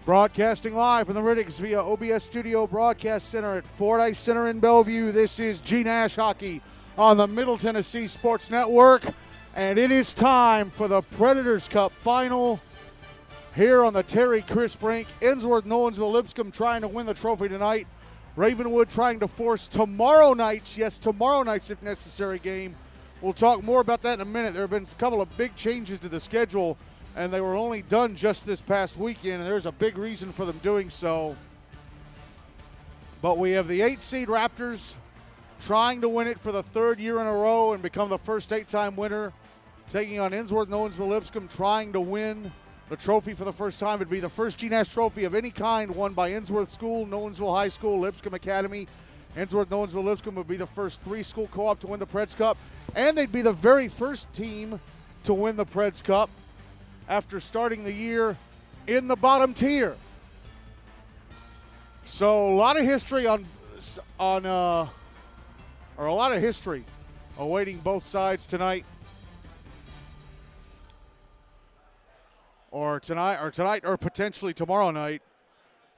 Broadcasting live from the Riddicks via OBS Studio Broadcast Center at Fordyce Center in Bellevue. This is GNASH Hockey on the Middle Tennessee Sports Network. And it is time for the Predators Cup final here on the Terry Crisp rink. Ensworth-Nolensville-Lipscomb trying to win the trophy tonight. Ravenwood trying to force tomorrow night's if necessary game. We'll talk more about that in a minute. There have been a couple of big changes to the schedule, and they were only done just this past weekend, and there's a big reason for them doing so. But we have the 8-seed Raptors trying to win it for the third year in a row and become the first 8-time winner, taking on Ensworth-Nolensville-Lipscomb, trying to win the trophy for the first time. It'd be the first GNASH trophy of any kind won by Ensworth School, Nolensville High School, Lipscomb Academy. Ensworth-Nolensville-Lipscomb would be the first three-school co-op to win the Preds Cup, and they'd be the very first team to win the Preds Cup after starting the year in the bottom tier. So a lot of history awaiting both sides tonight. Or potentially tomorrow night,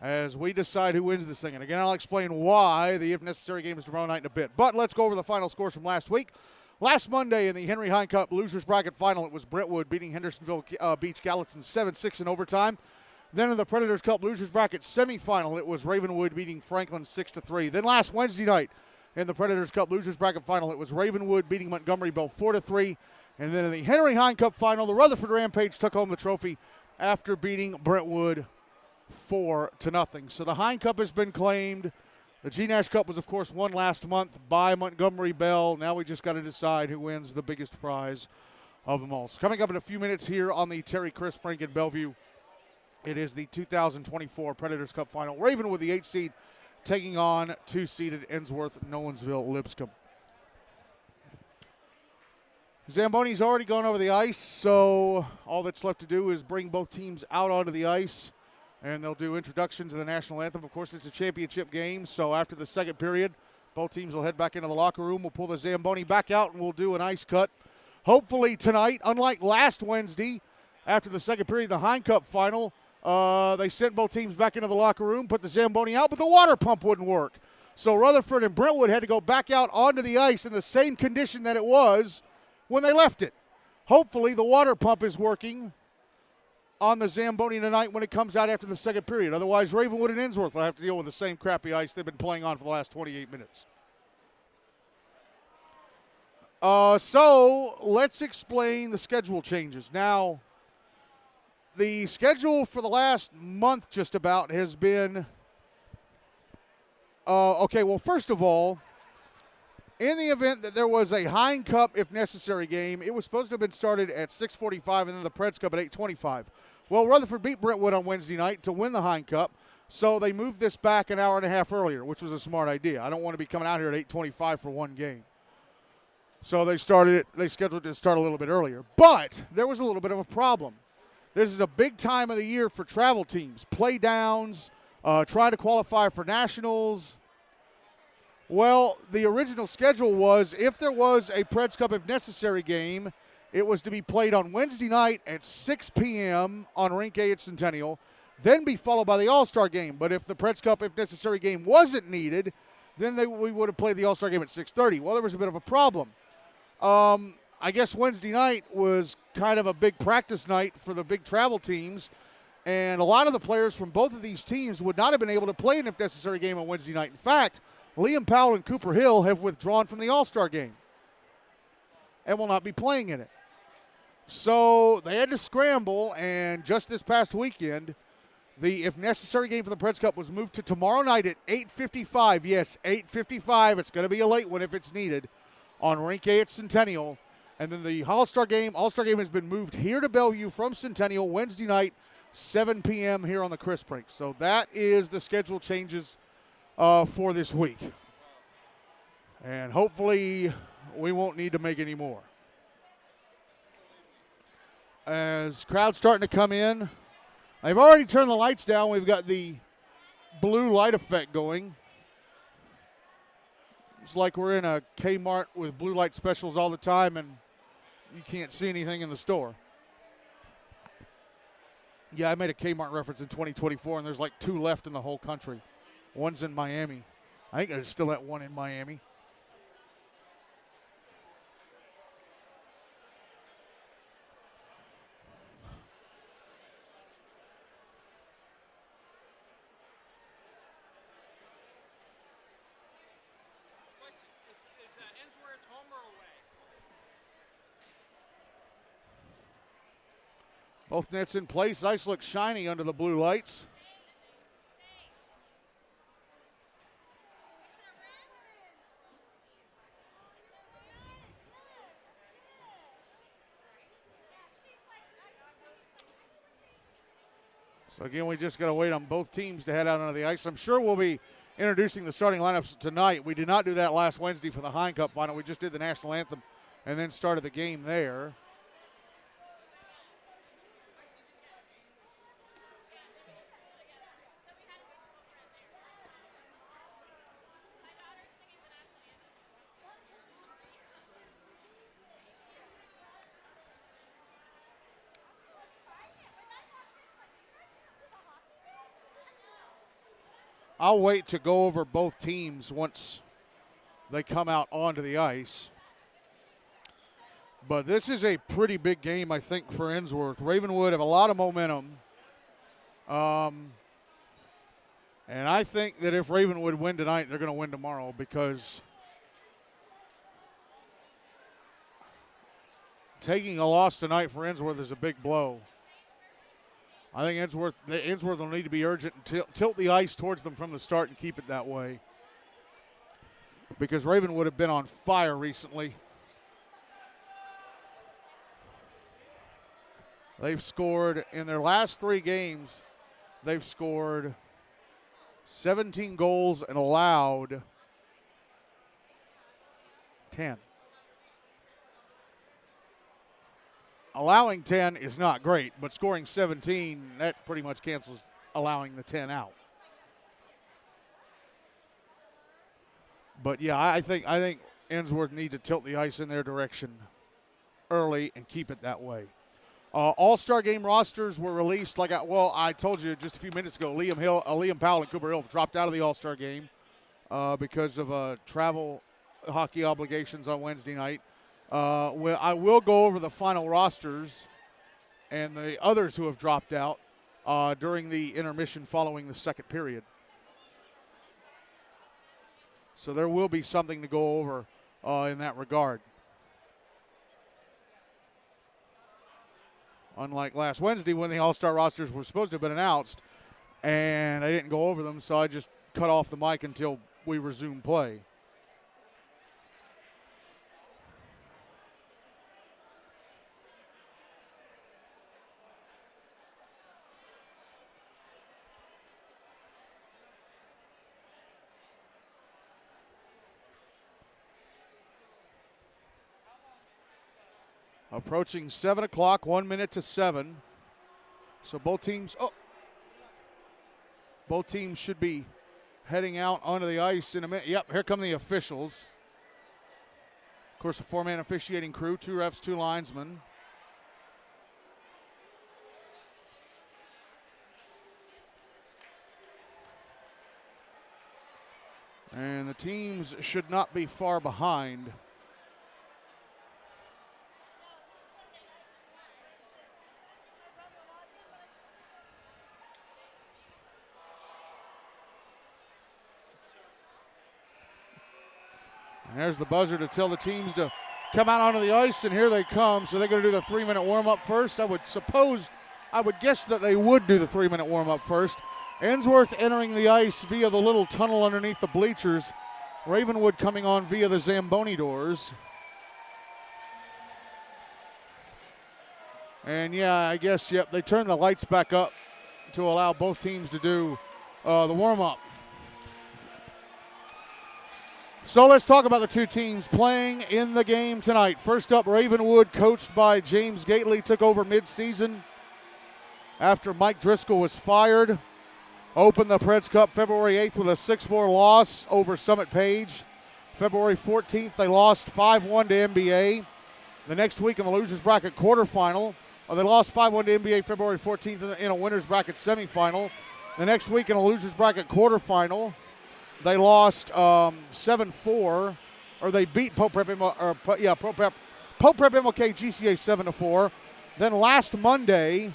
as we decide who wins this thing. And again, I'll explain why the if necessary game is tomorrow night in a bit. But let's go over the final scores from last week. Last Monday in the Henry Hine Cup losers bracket final, it was Brentwood beating Hendersonville Beach Gallatin 7-6 in overtime. Then in the Predators Cup losers bracket semifinal, it was Ravenwood beating Franklin 6-3. Then last Wednesday night in the Predators Cup losers bracket final, it was Ravenwood beating Montgomery Bell 4-3. And then in the Henry Hine Cup final, the Rutherford Rampage took home the trophy after beating Brentwood 4-0. So the Hine Cup has been claimed. The GNASH Cup was, of course, won last month by Montgomery Bell. Now we just got to decide who wins the biggest prize of them all. So coming up in a few minutes here on the Terry Crisp rink in Bellevue, it is the 2024 Predators Cup final. Raven with the 8 seed taking on 2-seeded Ensworth-Nolensville-Lipscomb. Zamboni's already gone over the ice, so all that's left to do is bring both teams out onto the ice, and they'll do introductions to the national anthem. Of course, it's a championship game, so after the second period, both teams will head back into the locker room. We'll pull the Zamboni back out, and we'll do an ice cut. Hopefully tonight, unlike last Wednesday, after the second period, the Hine Cup final, they sent both teams back into the locker room, put the Zamboni out, but the water pump wouldn't work. So Rutherford and Brentwood had to go back out onto the ice in the same condition that it was when they left it. Hopefully the water pump is working on the Zamboni tonight when it comes out after the second period. Otherwise, Ravenwood and Ensworth will have to deal with the same crappy ice they've been playing on for the last 28 minutes. So let's explain the schedule changes. Now, the schedule for the last month just about has been, first of all, in the event that there was a Hine Cup, if necessary, game, it was supposed to have been started at 6:45 and then the Preds Cup at 8:25. Well, Rutherford beat Brentwood on Wednesday night to win the Hine Cup, so they moved this back an hour and a half earlier, which was a smart idea. I don't want to be coming out here at 8:25 for one game. So they scheduled it to start a little bit earlier. But there was a little bit of a problem. This is a big time of the year for travel teams. Play downs, trying to qualify for nationals. Well, the original schedule was if there was a Preds Cup if necessary game, it was to be played on Wednesday night at 6 p.m. on Rink A at Centennial, then be followed by the All-Star game. But if the Preds Cup if necessary game wasn't needed, then we would have played the All-Star game at 6:30. Well, there was a bit of a problem. I guess Wednesday night was kind of a big practice night for the big travel teams, and a lot of the players from both of these teams would not have been able to play an if necessary game on Wednesday night. In fact, Liam Powell and Cooper Hill have withdrawn from the All-Star game and will not be playing in it. So they had to scramble, and just this past weekend, the if necessary game for the Preds Cup was moved to tomorrow night at 8:55. Yes, 8:55. It's going to be a late one if it's needed on Rink A at Centennial. And then the All-Star game has been moved here to Bellevue from Centennial Wednesday night, 7 p.m. here on the Crisp rink. So that is the schedule changes for this week. And hopefully we won't need to make any more. As crowd's starting to come in, I've already turned the lights down. We've got the blue light effect going. It's like we're in a Kmart with blue light specials all the time and you can't see anything in the store. Yeah, I made a Kmart reference in 2024, and there's like 2 left in the whole country. One's in Miami. I think there's still that one in Miami. Is Ensworth home or away? Both nets in place. Ice looks shiny under the blue lights. So again, we just got to wait on both teams to head out onto the ice. I'm sure we'll be introducing the starting lineups tonight. We did not do that last Wednesday for the Hine Cup final. We just did the national anthem and then started the game there. I'll wait to go over both teams once they come out onto the ice. But this is a pretty big game, I think, for Ensworth. Ravenwood have a lot of momentum. And I think that if Ravenwood win tonight, they're going to win tomorrow, because taking a loss tonight for Ensworth is a big blow. I think Ensworth will need to be urgent and tilt the ice towards them from the start and keep it that way, because Ravenwood have been on fire recently. They've scored in their last 3 games. They've scored 17 goals and allowed 10. Allowing 10 is not great, but scoring 17, that pretty much cancels allowing the 10 out. But yeah, I think Ensworth need to tilt the ice in their direction early and keep it that way. All-Star game rosters were released. I told you just a few minutes ago, Liam Powell and Cooper Hill dropped out of the All-Star game because of travel hockey obligations on Wednesday night. I will go over the final rosters and the others who have dropped out during the intermission following the second period. So there will be something to go over in that regard. Unlike last Wednesday when the All-Star rosters were supposed to have been announced and I didn't go over them, so I just cut off the mic until we resume play. Approaching 7 o'clock, 1 minute to 7. So both teams should be heading out onto the ice in a minute. Yep, here come the officials. Of course, a 4-man officiating crew, 2 refs, 2 linesmen. And the teams should not be far behind. And there's the buzzer to tell the teams to come out onto the ice, and here they come. So they're going to do the 3-minute warm-up first. I would guess that they would do the 3-minute warm-up first. Ensworth entering the ice via the little tunnel underneath the bleachers. Ravenwood coming on via the Zamboni doors. And yeah, I guess, yep, they turned the lights back up to allow both teams to do the warm-up. So let's talk about the 2 teams playing in the game tonight. First up, Ravenwood, coached by James Gately, took over mid-season after Mike Driscoll was fired. Opened the Preds Cup February 8th with a 6-4 loss over Summit Page. February 14th, they lost 5-1 to NBA. The next week in the losers bracket quarterfinal, They lost 5-1 to NBA February 14th in a winner's bracket semifinal. The next week in a loser's bracket quarterfinal, they lost 7-4, or they beat Pope Prep MLK GCA 7-4. Then last Monday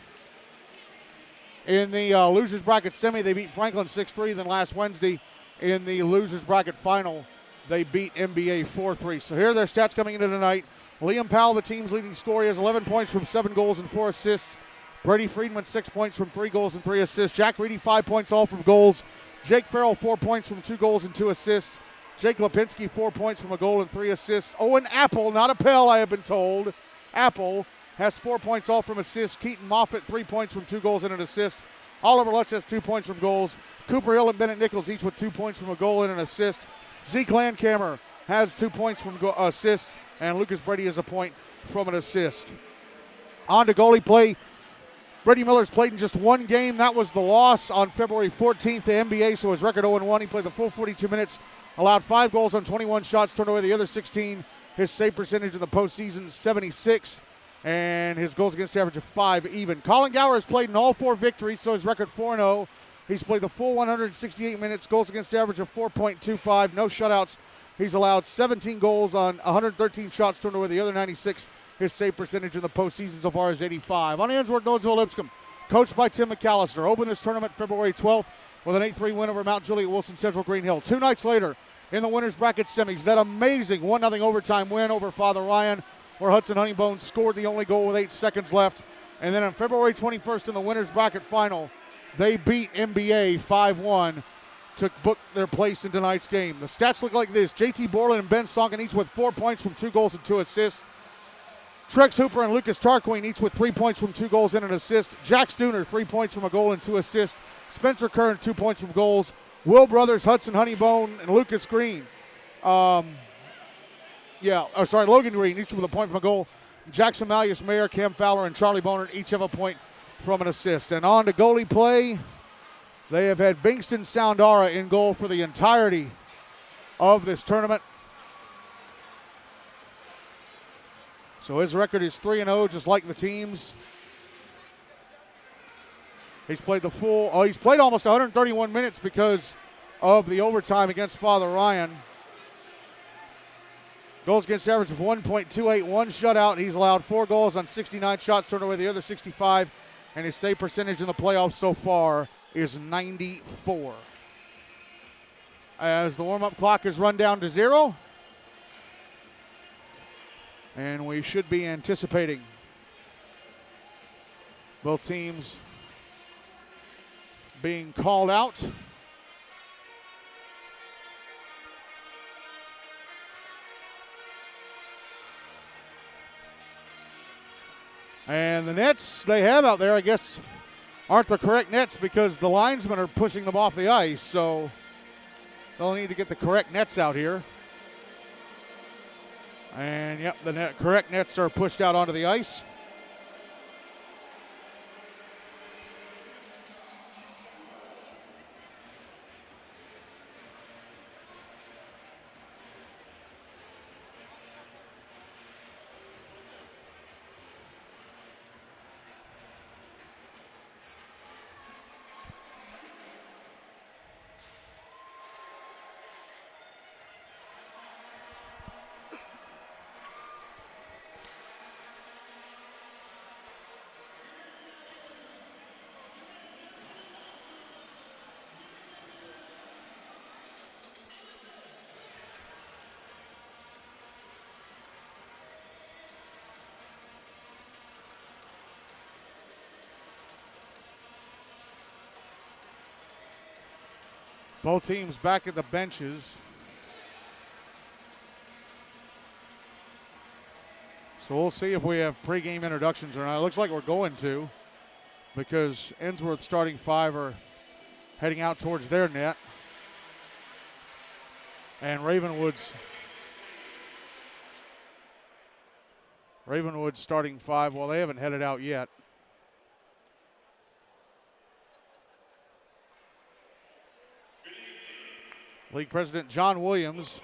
in the loser's bracket semi, they beat Franklin 6-3. Then last Wednesday in the loser's bracket final, they beat NBA 4-3. So here are their stats coming into tonight. Liam Powell, the team's leading scorer, he has 11 points from 7 goals and 4 assists. Brady Friedman, 6 points from 3 goals and 3 assists. Jack Reedy, 5 points all from goals. Jake Farrell, 4 points from 2 goals and 2 assists. Jake Lipinski, 4 points from a goal and 3 assists. Owen Apple, not a Pell, I have been told. Apple has 4 points all from assists. Keaton Moffitt, 3 points from 2 goals and an assist. Oliver Lutz has 2 points from goals. Cooper Hill and Bennett Nichols each with 2 points from a goal and an assist. Zeke Landcamer has 2 points from assists. And Lucas Brady has a point from an assist. On to goalie play. Brady Miller's played in just 1 game. That was the loss on February 14th to NBA, so his record 0-1. He played the full 42 minutes, allowed 5 goals on 21 shots, turned away the other 16. His save percentage in the postseason, 76, and his goals against average of 5 even. Colin Gower has played in all 4 victories, so his record 4-0. He's played the full 168 minutes, goals against average of 4.25, no shutouts. He's allowed 17 goals on 113 shots, turned away the other 96. His save percentage in the postseason so far is 85. On Ensworth-Nolensville-Lipscomb, coached by Tim McAllister, opened this tournament February 12th with an 8-3 win over Mount Juliet Wilson Central Green Hill. 2 nights later, in the winner's bracket semis, that amazing 1-0 overtime win over Father Ryan, where Hudson Honeybones scored the only goal with 8 seconds left. And then on February 21st in the winner's bracket final, they beat NBA 5-1 to book their place in tonight's game. The stats look like this. JT Borland and Ben Sonkin each with 4 points from 2 goals and 2 assists. Trex Hooper and Lucas Tarquin each with 3 points from 2 goals and an assist. Jack Stooner, 3 points from a goal and 2 assists. Spencer Kern, 2 points from goals. Will Brothers, Hudson Honeybone, and Lucas Green. Logan Green, each with a point from a goal. Jackson Malleus, Mayer, Cam Fowler, and Charlie Boner each have a point from an assist. And on to goalie play. They have had Bingston Soundara in goal for the entirety of this tournament. So his record is 3-0, just like the team's. He's played he's played almost 131 minutes because of the overtime against Father Ryan. Goals against average of 1.28, 1 shutout. He's allowed 4 goals on 69 shots, turned away the other 65. And his save percentage in the playoffs so far is 94. As the warm-up clock is run down to 0. And we should be anticipating both teams being called out. And the nets they have out there, I guess, aren't the correct nets because the linesmen are pushing them off the ice. So they'll need to get the correct nets out here. And, yep, the correct nets are pushed out onto the ice. Both teams back at the benches. So we'll see if we have pregame introductions or not. It looks like we're going to, because Ensworth's starting 5 are heading out towards their net. And Ravenwood's starting 5, well, they haven't headed out yet. League President John Williams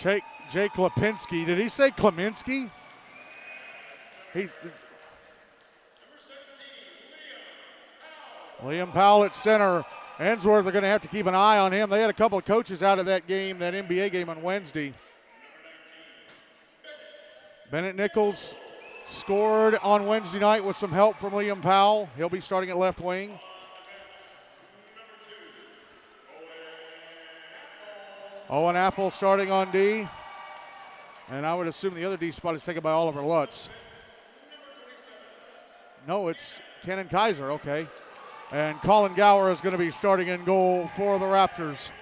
Jake Lipinski. Did he say Kleminski? Liam Powell at center. Ensworth are going to have to keep an eye on him. They had a couple of coaches out of that game, that NBA game on Wednesday. Bennett Nichols scored on Wednesday night with some help from Liam Powell. He'll be starting at left wing. Owen Apple starting on D. And I would assume the other D spot is taken by Oliver Lutz. No, it's Kenan Kaiser, okay. And Colin Gower is going to be starting in goal for the Raptors.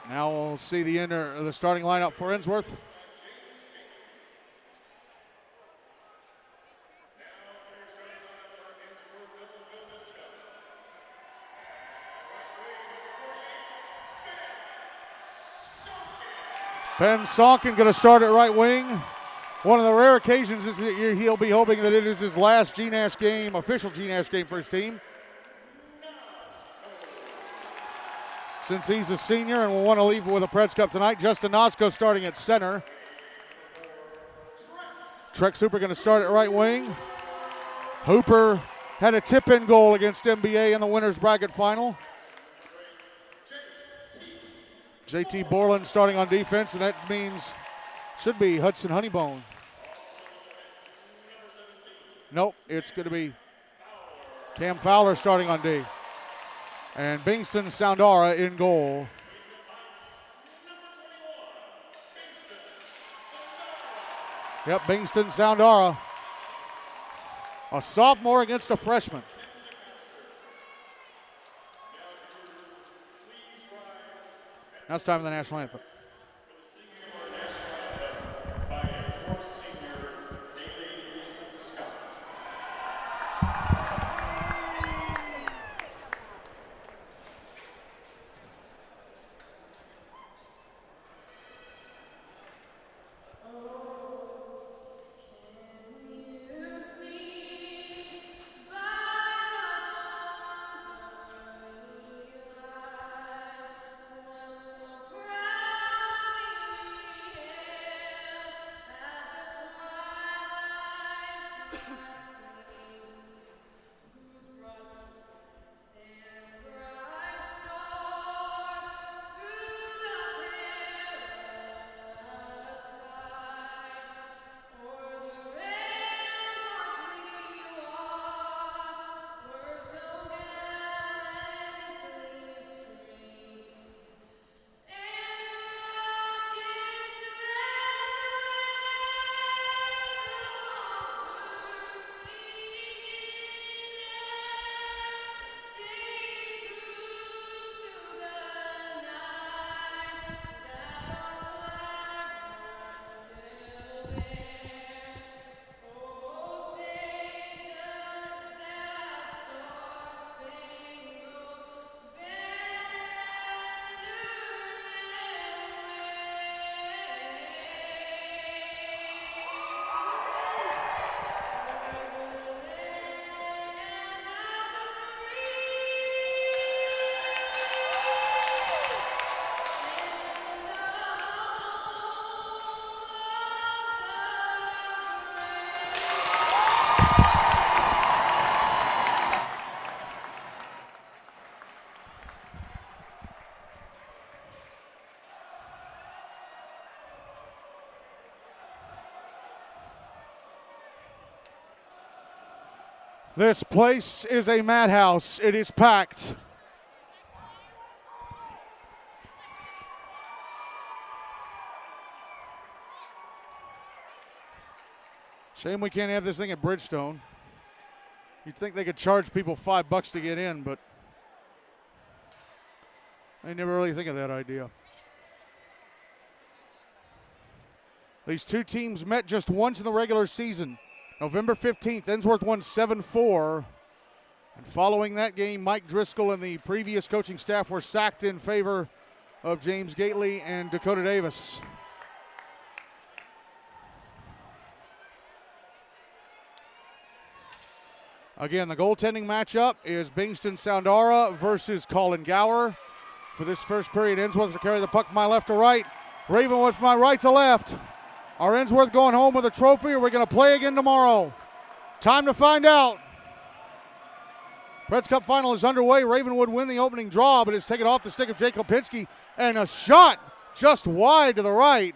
Now we'll see the starting lineup for Ensworth. Ben Sonkin going to start at right wing. One of the rare occasions is that he'll be hoping that it is his last GNASH game, official GNASH game for his team. Since he's a senior and will want to leave with a Preds Cup tonight. Justin Nosko starting at center. Trex Hooper going to start at right wing. Hooper had a tip-in goal against MBA in the winners bracket final. JT Borland starting on defense, and that means should be Hudson Honeybone. Nope, it's going to be Cam Fowler starting on D. And Bingston Soundara in goal. Yep, Bingston Soundara. A sophomore against a freshman. Now it's time for the national anthem. This place is a madhouse. It is packed. Shame we can't have this thing at Bridgestone. You'd think they could charge people $5 to get in, but they never really think of that idea. These two teams met just once in the regular season. November 15th, Ensworth won 7-4. And following that game, Mike Driscoll and the previous coaching staff were sacked in favor of James Gately and Dakota Davis. Again, the goaltending matchup is Bingston Soundara versus Colin Gower. For this first period, Ensworth to carry the puck from my left to right. Ravenwood from my right to left. Are Ensworth going home with a trophy, or are we going to play again tomorrow? Time to find out. Preds Cup final is underway. Ravenwood win the opening draw, but it's taken off the stick of Jake Lipinski, and a shot just wide to the right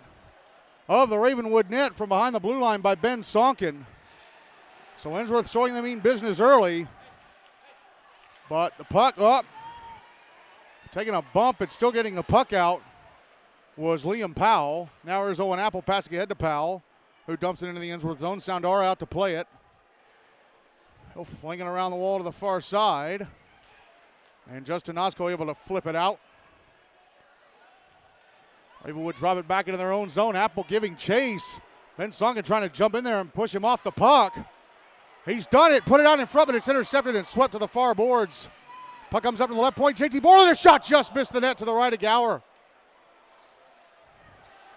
of the Ravenwood net from behind the blue line by Ben Sonkin. So Ensworth showing them mean business early, but the puck up, taking a bump and still getting the puck out was Liam Powell. Now here's Owen Apple passing ahead to Powell, who dumps it into the Ensworth zone. Soundara out to play it. He'll fling it around the wall to the far side. And Justin Nosko able to flip it out. Ravenwood drop it back into their own zone. Apple giving chase. Ben Sonkin trying to jump in there and push him off the puck. He's done it. Put it out in front, but it's intercepted and swept to the far boards. Puck comes up to the left point. JT Borland, a shot just missed the net to the right of Gower.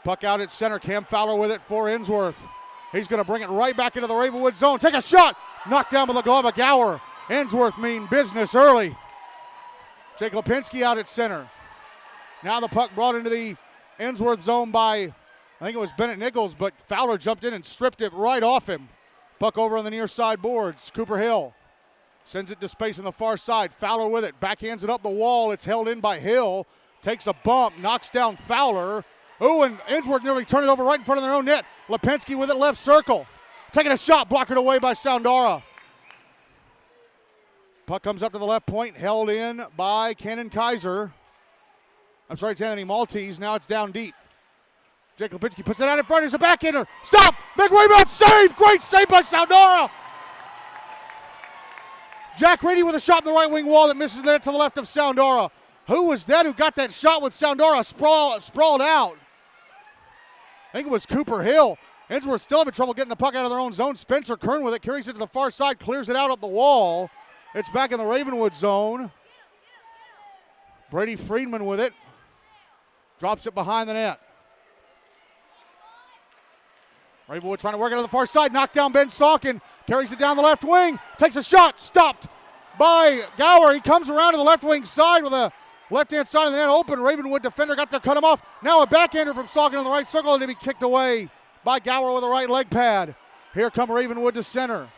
Puck out at center. Cam Fowler with it for Ensworth. He's going to bring it right back into the Ravenwood zone. Take a shot. Knocked down by the glove of Gower. Ensworth mean business early. Jake Lipinski out at center. Now the puck brought into the Ensworth zone by, I think it was Bennett Nichols, but Fowler jumped in and stripped it right off him. Puck over on the near side boards. Cooper Hill sends it to space on the far side. Fowler with it. Backhands it up the wall. It's held in by Hill. Takes a bump. Knocks down Fowler. Ooh, and Ensworth nearly turned it over right in front of their own net. Lipinski with it left circle. Taking a shot, blockered away by Soundara. Puck comes up to the left point, held in by Cannon Kaiser. I'm sorry, it's Anthony Maltese. Now it's down deep. Jake Lipinski puts it out in front. There's a backhander. Stop! Big rebound save! Great save by Soundara! Jack Reedy with a shot in the right wing wall that misses there to the left of Soundara. Who was that who got that shot with Soundara sprawled out? I think it was Cooper Hill. Ensworth still having trouble getting the puck out of their own zone. Spencer Kern with it, carries it to the far side, clears it out up the wall. It's back in the Ravenwood zone. Brady Friedman with it. Drops it behind the net. Ravenwood trying to work it to the far side. Knocked down Ben Sonkin. Carries it down the left wing. Takes a shot. Stopped by Gower. He comes around to the left wing side with a left-hand side of the net open. Ravenwood defender got to cut him off. Now a backhander from Sonkin in the right circle, and to be kicked away by Gower with a right leg pad. Here come Ravenwood to center.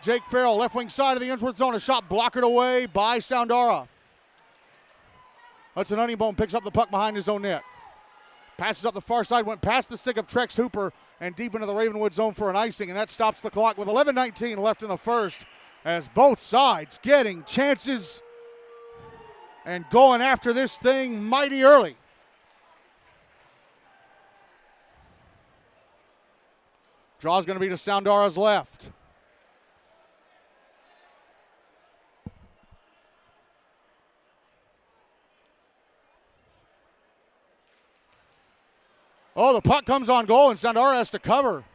Jake Farrell, left wing side of the Ensworth zone. A shot blockered away by Soundara. Hudson Honeybone picks up the puck behind his own net. Passes up the far side, went past the stick of Trex Hooper and deep into the Ravenwood zone for an icing, and that stops the clock with 11:19 left in the first as both sides getting chances and going after this thing mighty early. Draw's going to be to Soundara's left. Oh, the puck comes on goal, and Soundara has to cover.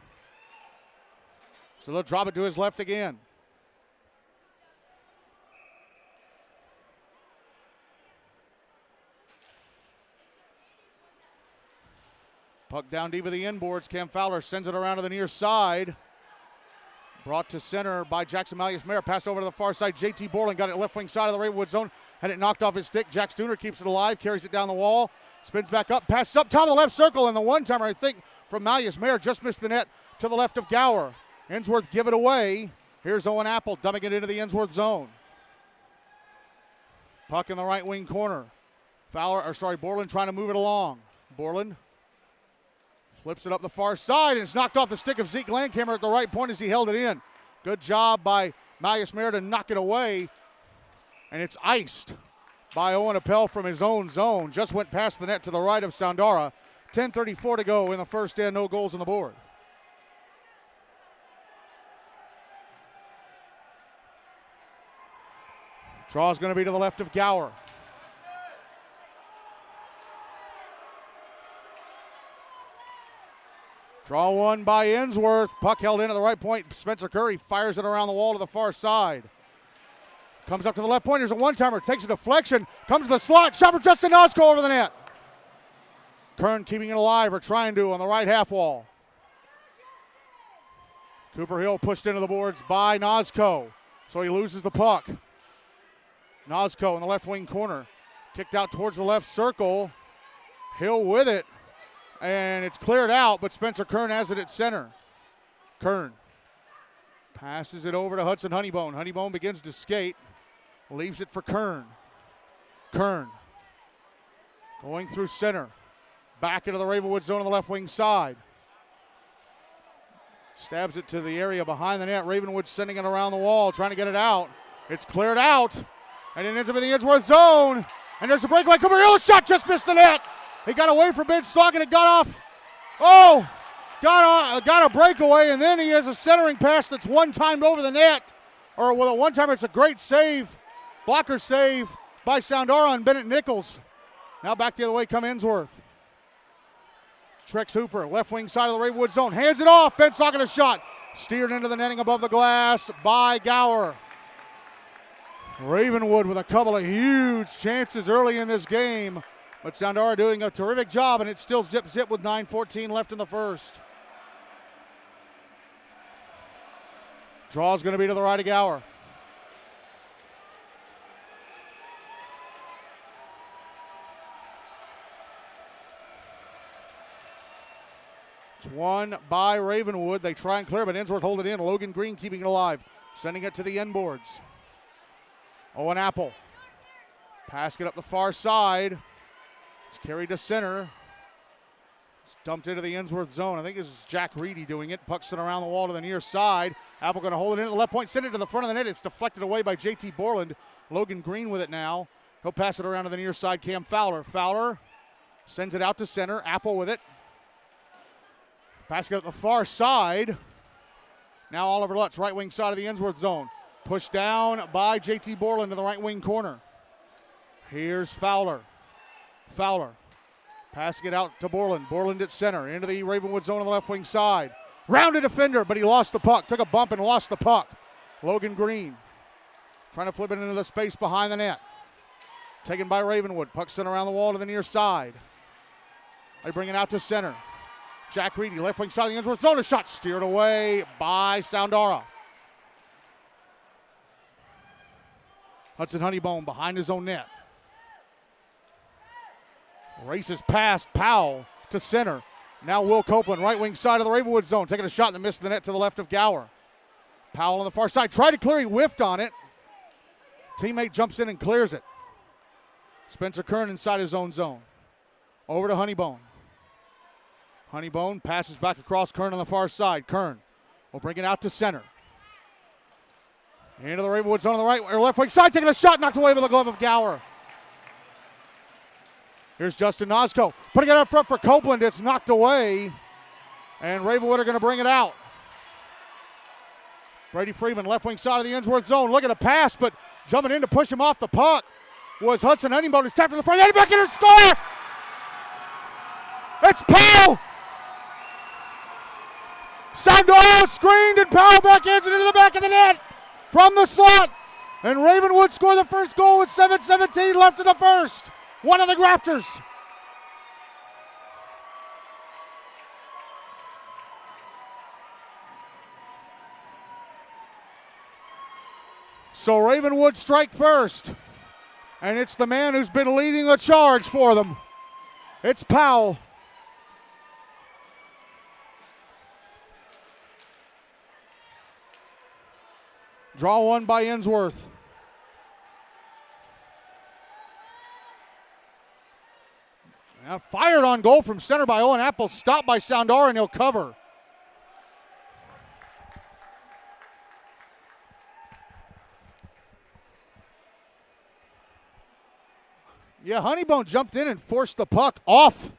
So they'll drop it to his left again. Puck down deep of the inboards. Cam Fowler sends it around to the near side. Brought to center by Jackson Malleus-Mayer. Passed over to the far side. JT Borland got it left wing side of the Ravenwood zone. Had it knocked off his stick. Jack Stooner keeps it alive. Carries it down the wall. Spins back up. Passes up top of the left circle. And the one-timer, I think, from Malleus-Mayer just missed the net to the left of Gower. Ensworth give it away. Here's Owen Apple dumping it into the Ensworth zone. Puck in the right wing corner. Borland trying to move it along. Borland flips it up the far side, and it's knocked off the stick of Zeke Landcamer at the right point as he held it in. Good job by Malleus-Mayer to knock it away, and it's iced by Owen Appel from his own zone. Just went past the net to the right of Soundara. 10:34 to go in the first and no goals on the board. Draw's going to be to the left of Gower. Draw one by Ensworth. Puck held in at the right point. Spencer Curry fires it around the wall to the far side. Comes up to the left point. There's a one-timer. Takes a deflection. Comes to the slot. Shot for Justin Nosko over the net. Kern keeping it alive, or trying to, on the right half wall. Cooper Hill pushed into the boards by Nosco, so he loses the puck. Nosco in the left wing corner. Kicked out towards the left circle. Hill with it, and it's cleared out, but Spencer Kern has it at center. Kern passes it over to Hudson Honeybone. Honeybone begins to skate, leaves it for Kern. Kern going through center, back into the Ravenwood zone on the left wing side. Stabs it to the area behind the net. Ravenwood sending it around the wall, trying to get it out. It's cleared out, and it ends up in the Ensworth zone. And there's a breakaway. Cooper Hill shot just missed the net. He got away from Ben Saugan. It got off. Oh, got a breakaway, and then he has a centering pass that's one-timed over the net. Or with a one-timer, it's a great save. Blocker save by Soundara and Bennett Nichols. Now back the other way come Ensworth. Trex Hooper, left wing side of the Ravenwood zone. Hands it off. Ben Saugan a shot. Steered into the netting above the glass by Gower. Ravenwood with a couple of huge chances early in this game. But Soundara doing a terrific job, and it's still zip with 9:14 left in the first. Draw's going to be to the right of Gower. It's won by Ravenwood. They try and clear, but Ensworth hold it in. Logan Green keeping it alive, sending it to the end boards. Owen Apple. Pass it up the far side. It's carried to center. It's dumped into the Ensworth zone. I think this is Jack Reedy doing it. Puck's it around the wall to the near side. Apple going to hold it in at the left point, send it to the front of the net. It's deflected away by JT Borland. Logan Green with it now. He'll pass it around to the near side. Cam Fowler. Fowler sends it out to center. Apple with it. Pass it up the far side. Now Oliver Lutz, right wing side of the Ensworth zone. Pushed down by JT Borland in the right wing corner. Here's Fowler. Fowler passing it out to Borland. Borland at center into the Ravenwood zone on the left wing side. Rounded defender, but he lost the puck. Took a bump and lost the puck. Logan Green trying to flip it into the space behind the net. Taken by Ravenwood. Puck sent around the wall to the near side. They bring it out to center. Jack Reedy, left wing side of the Ensworth zone. A shot steered away by Soundara. Hudson Honeybone behind his own net. Races past Powell to center. Now Will Copeland, right wing side of the Ravenwood zone, taking a shot in the miss of the net to the left of Gower. Powell on the far side, tried to clear, he whiffed on it. Teammate jumps in and clears it. Spencer Kern inside his own zone. Over to Honeybone. Honeybone passes back across Kern on the far side. Kern will bring it out to center. Into the Ravenwood zone on the right or left wing side, taking a shot, knocked away by the glove of Gower. Here's Justin Nosco, putting it up front for Copeland. It's knocked away, and Ravenwood are going to bring it out. Brady Freeman, left wing side of the Ensworth zone. Look at a pass, but jumping in to push him off the puck was Hudson Honeybone. He's tapped to the front. Eddie back in to score! It's Powell! Soundara screened, and Powell backhands it into the back of the net from the slot. And Ravenwood scored the first goal with 7:17 left in the first. One of the Raptors. So Ravenwood strike first. And it's the man who's been leading the charge for them. It's Powell. Draw one by Ensworth. Now fired on goal from center by Owen Apple. Stopped by Soundara, and he'll cover. Yeah, Honeybone jumped in and forced the puck off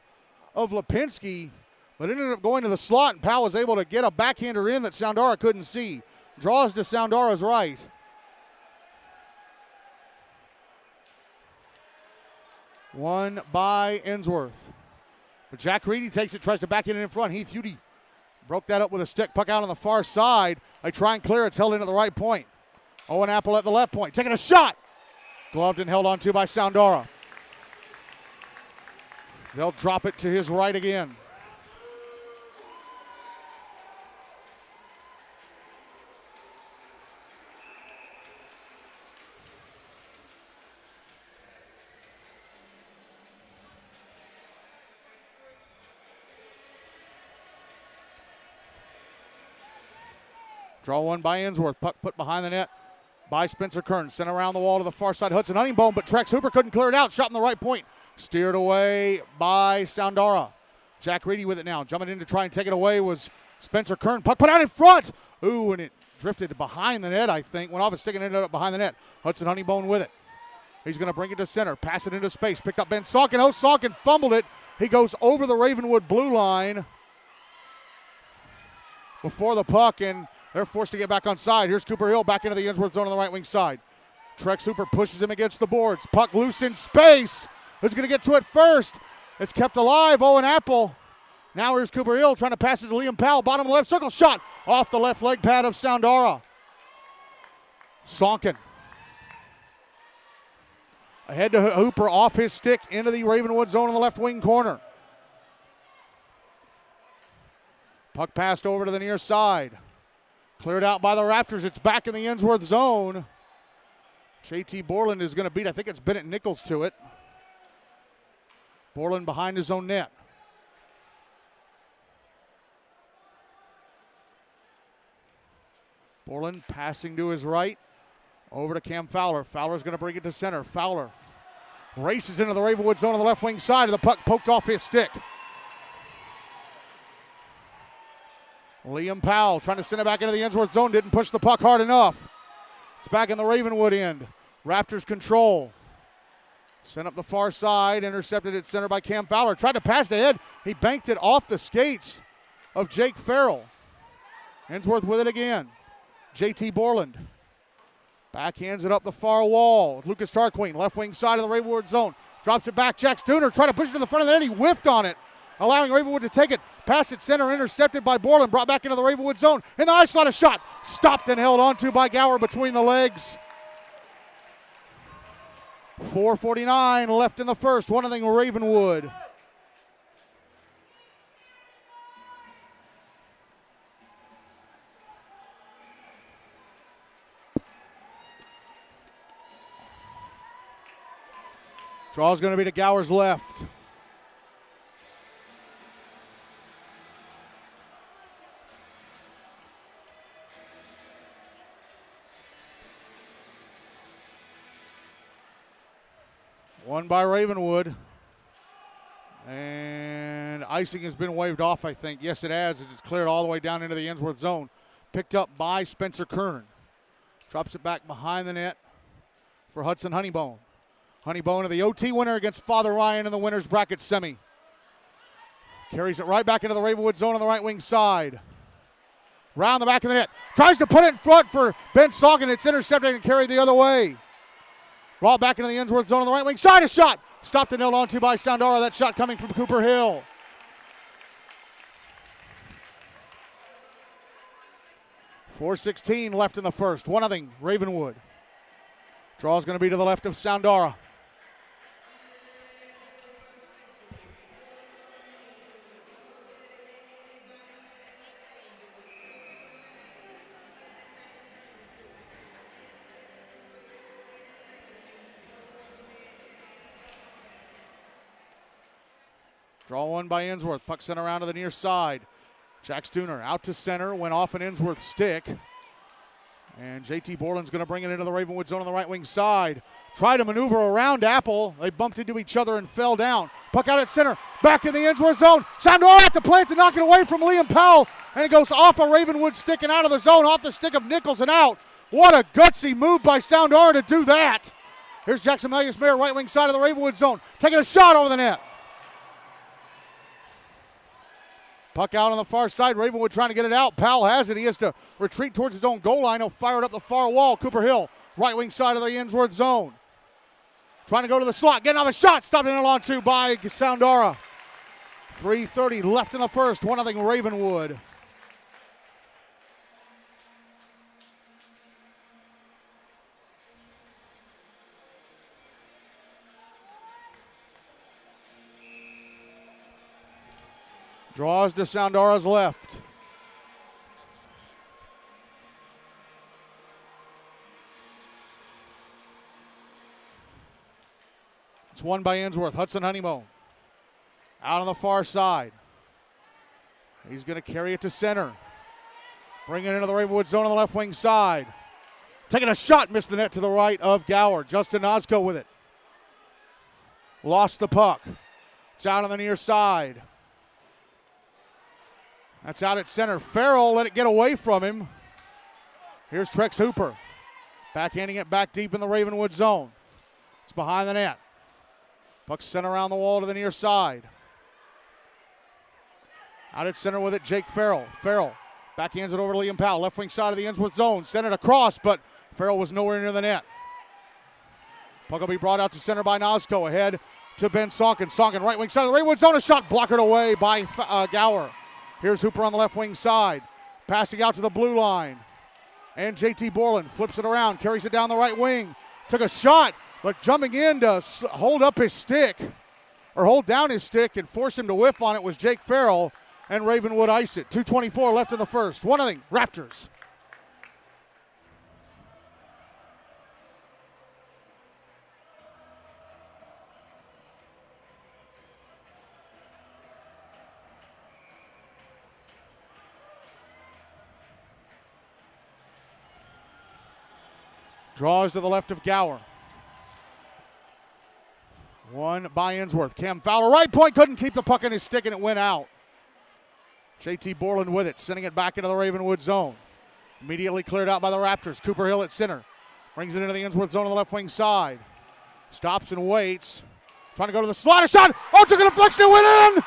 of Lipinski, but it ended up going to the slot, and Powell was able to get a backhander in that Soundara couldn't see. Draws to Soundara's right. One by Ensworth. But Jack Reedy takes it, tries to back it in front. Heath Hudi broke that up with a stick. Puck out on the far side. They try and clear it. It's held in at the right point. Owen Apple at the left point. Taking a shot. Gloved and held on to by Soundara. They'll drop it to his right again. They'll drop it to his right again. Draw one by Ensworth. Puck put behind the net by Spencer Kern. Sent around the wall to the far side. Hudson Honeybones, but Trex Hooper couldn't clear it out. Shot in the right point. Steered away by Soundara. Jack Reedy with it now. Jumping in to try and take it away was Spencer Kern. Puck put out in front. Ooh, and it drifted behind the net, I think. Went off a stick and ended up behind the net. Hudson Honeybone with it. He's going to bring it to center. Pass it into space. Picked up Ben Salkin. Oh, Salkin fumbled it. He goes over the Ravenwood blue line before the puck, and they're forced to get back on side. Here's Cooper Hill back into the Ensworth zone on the right wing side. Trex Hooper pushes him against the boards. Puck loose in space. Who's going to get to it first? It's kept alive. Owen Apple. Now here's Cooper Hill trying to pass it to Liam Powell. Bottom left circle shot off the left leg pad of Soundara. Sonkin. Ahead to Hooper off his stick into the Ravenwood zone on the left wing corner. Puck passed over to the near side. Cleared out by the Raptors. It's back in the Ensworth zone. JT Borland is going to beat, I think it's Bennett Nichols to it. Borland behind his own net. Borland passing to his right. Over to Cam Fowler. Fowler's going to bring it to center. Fowler races into the Ravenwood zone on the left wing side. The puck poked off his stick. Liam Powell trying to send it back into the Ensworth zone. Didn't push the puck hard enough. It's back in the Ravenwood end. Raptors control. Sent up the far side. Intercepted at center by Cam Fowler. Tried to pass ahead. He banked it off the skates of Jake Farrell. Ensworth with it again. JT Borland. Backhands it up the far wall. Lucas Tarquin, left wing side of the Ravenwood zone. Drops it back. Jack Stooner trying to push it to the front of the net. He whiffed on it, allowing Ravenwood to take it. Pass it center, intercepted by Borland. Brought back into the Ravenwood zone. In the ice slot, a shot. Stopped and held onto by Gower between the legs. 4:49 left in the first. 1-0 Ravenwood. Draw's going to be to Gower's left. Won by Ravenwood. And icing has been waved off, I think. Yes, it has. It's cleared all the way down into the Ensworth zone. Picked up by Spencer Kern. Drops it back behind the net for Hudson Honeybone. Honeybone of the OT winner against Father Ryan in the winner's bracket semi. Carries it right back into the Ravenwood zone on the right wing side. Round the back of the net. Tries to put it in front for Ben Salkin. It's intercepted and carried the other way. Brought back into the Ensworth zone on the right wing side. A shot. Stopped and held onto by Soundara. That shot coming from Cooper Hill. .416 left in the first. 1-0 Ravenwood. Draw's going to be to the left of Soundara. Draw one by Ensworth. Puck sent around to the near side. Jack Stooner out to center. Went off an Ensworth stick. And JT Borland's going to bring it into the Ravenwood zone on the right wing side. Try to maneuver around Apple. They bumped into each other and fell down. Puck out at center. Back in the Ensworth zone. Soundora at the plate to knock it away from Liam Powell. And it goes off a Ravenwood stick and out of the zone. Off the stick of Nichols and out. What a gutsy move by Soundora to do that. Here's Jackson Melius-Mayer, right wing side of the Ravenwood zone. Taking a shot over the net. Puck out on the far side. Ravenwood trying to get it out. Powell has it. He has to retreat towards his own goal line. He'll fire it up the far wall. Cooper Hill, right wing side of the Ensworth zone. Trying to go to the slot. Getting off a shot. Stopped in on two by Soundara. 3:30 left in the first. 1-0 Ravenwood. Draws to Soundara's left. It's won by Ensworth. Hudson Honeybone out on the far side. He's going to carry it to center. Bringing it into the Ravenwood zone on the left wing side. Taking a shot, missed the net to the right of Gower. Justin Ozko with it. Lost the puck. It's out on the near side. That's out at center. Farrell let it get away from him. Here's Trex Hooper. Backhanding it back deep in the Ravenwood zone. It's behind the net. Puck sent around the wall to the near side. Out at center with it, Jake Farrell. Farrell backhands it over to Liam Powell. Left wing side of the Ensworth zone. Sent it across, but Farrell was nowhere near the net. Puck will be brought out to center by Nosco. Ahead to Ben Sonkin. Sonkin, right wing side of the Ravenwood zone. A shot blockered away by Gower. Here's Hooper on the left wing side. Passing out to the blue line. And JT Borland flips it around. Carries it down the right wing. Took a shot, but jumping in to hold up his stick, or hold down his stick and force him to whiff on it was Jake Farrell, and Ravenwood ice it. 2:24 left in the first. 1-0 Raptors. Draws to the left of Gower. One by Ensworth. Cam Fowler, right point, couldn't keep the puck in his stick and it went out. JT Borland with it, sending it back into the Ravenwood zone. Immediately cleared out by the Raptors. Cooper Hill at center. Brings it into the Ensworth zone on the left wing side. Stops and waits. Trying to go to the slot. A shot. Oh, took a deflection and went in.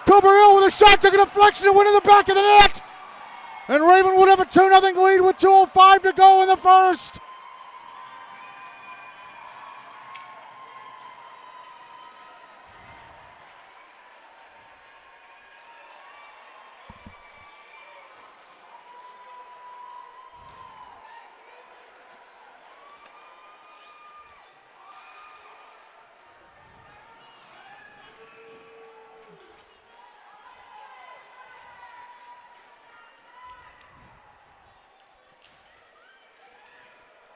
Cooper Hill with a shot. Took a deflection and went in the back of the net. And Ravenwood have a 2-0 lead with 2:05 to go in the first.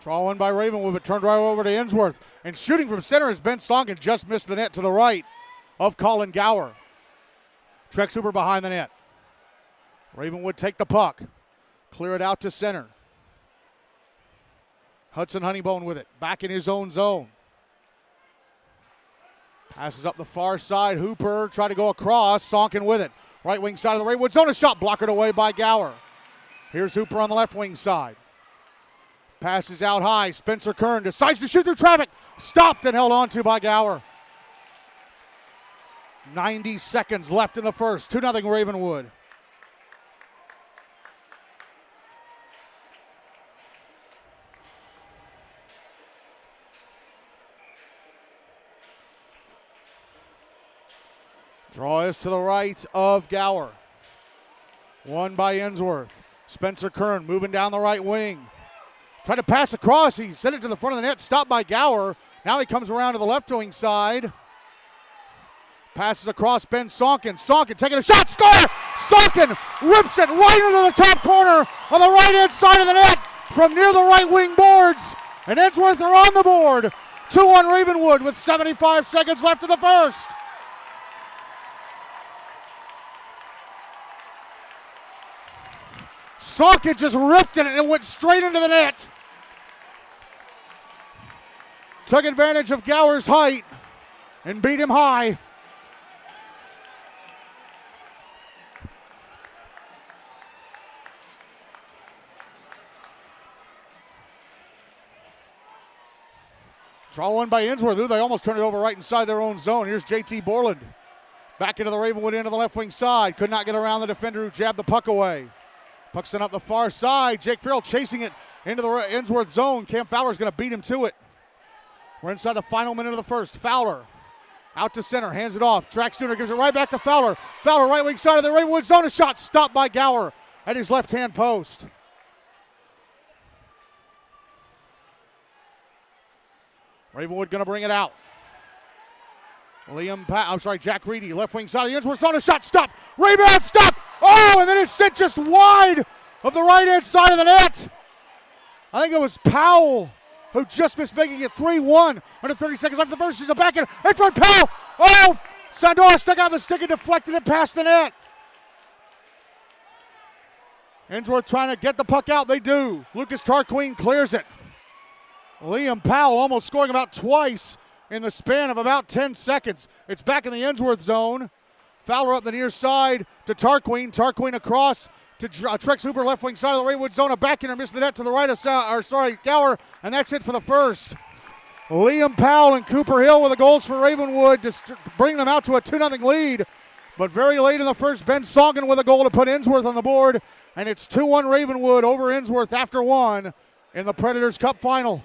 Draw one by Ravenwood, but turned right over to Ensworth. And shooting from center is Ben Sonkin, just missed the net to the right of Colin Gower. Trex Hooper behind the net. Ravenwood take the puck. Clear it out to center. Hudson Honeybone with it. Back in his own zone. Passes up the far side. Hooper tried to go across. Sonkin with it. Right wing side of the Ravenwood zone. A shot blockered away by Gower. Here's Hooper on the left wing side. Passes out high. Spencer Kern decides to shoot through traffic. Stopped and held on to by Gower. 90 seconds left in the first. 2-0 Ravenwood. Draw is to the right of Gower. One by Ensworth. Spencer Kern moving down the right wing. Tried to pass across. He sent it to the front of the net. Stopped by Gower. Now he comes around to the left wing side. Passes across Ben Sonkin. Sonkin taking a shot. Score! Sonkin rips it right into the top corner on the right-hand side of the net from near the right wing boards. And Ensworth are on the board. 2-1 Ravenwood with 75 seconds left in the first. Sonkin just ripped it and it went straight into the net. Took advantage of Gower's height and beat him high. Draw one by Ensworth. Ooh, they almost turned it over right inside their own zone. Here's JT Borland. Back into the Ravenwood end of the left wing side. Could not get around the defender who jabbed the puck away. Puck sent up the far side. Jake Farrell chasing it into the Ensworth zone. Cam Fowler's going to beat him to it. We're inside the final minute of the first. Fowler out to center, hands it off. Trax Jr. gives it right back to Fowler. Fowler right wing side of the Ravenwood zone. A shot stopped by Gower at his left-hand post. Ravenwood going to bring it out. Jack Reedy, left wing side of the Ensworth zone. A shot stopped. Rebound stop. Oh, and then it's sent just wide of the right-hand side of the net. I think it was Powell who just missed making it 3-1. Under 30 seconds left in the first. He's a backhand. In front, Powell. Oh, Sandora stuck out the stick and deflected it past the net. Ensworth trying to get the puck out. They do. Lucas Tarquin clears it. Liam Powell almost scoring about twice in the span of about 10 seconds. It's back in the Ensworth zone. Fowler up the near side to Tarquin. Tarquin across to Trex Hooper, left wing side of the Ravenwood zone. A backhander missed the net to the right of Gower, and that's it for the first. Liam Powell and Cooper Hill with the goals for Ravenwood to bring them out to a 2-0 lead. But very late in the first, Ben Songen with a goal to put Ensworth on the board. And it's 2-1 Ravenwood over Ensworth after one in the Predators Cup final.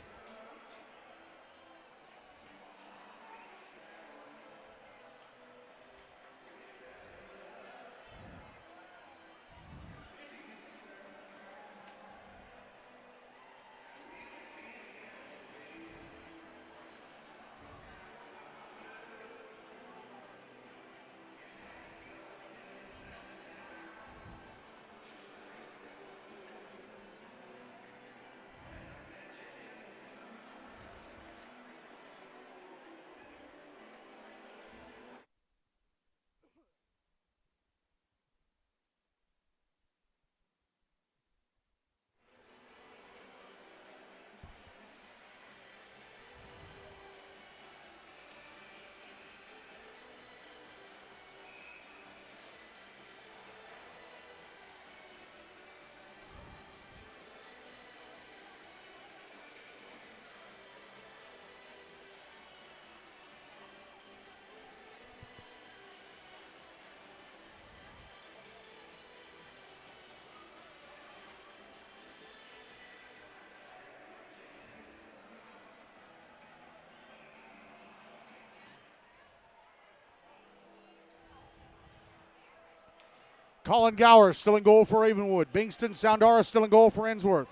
Colin Gower still in goal for Ravenwood. Bingston Soundara still in goal for Ensworth.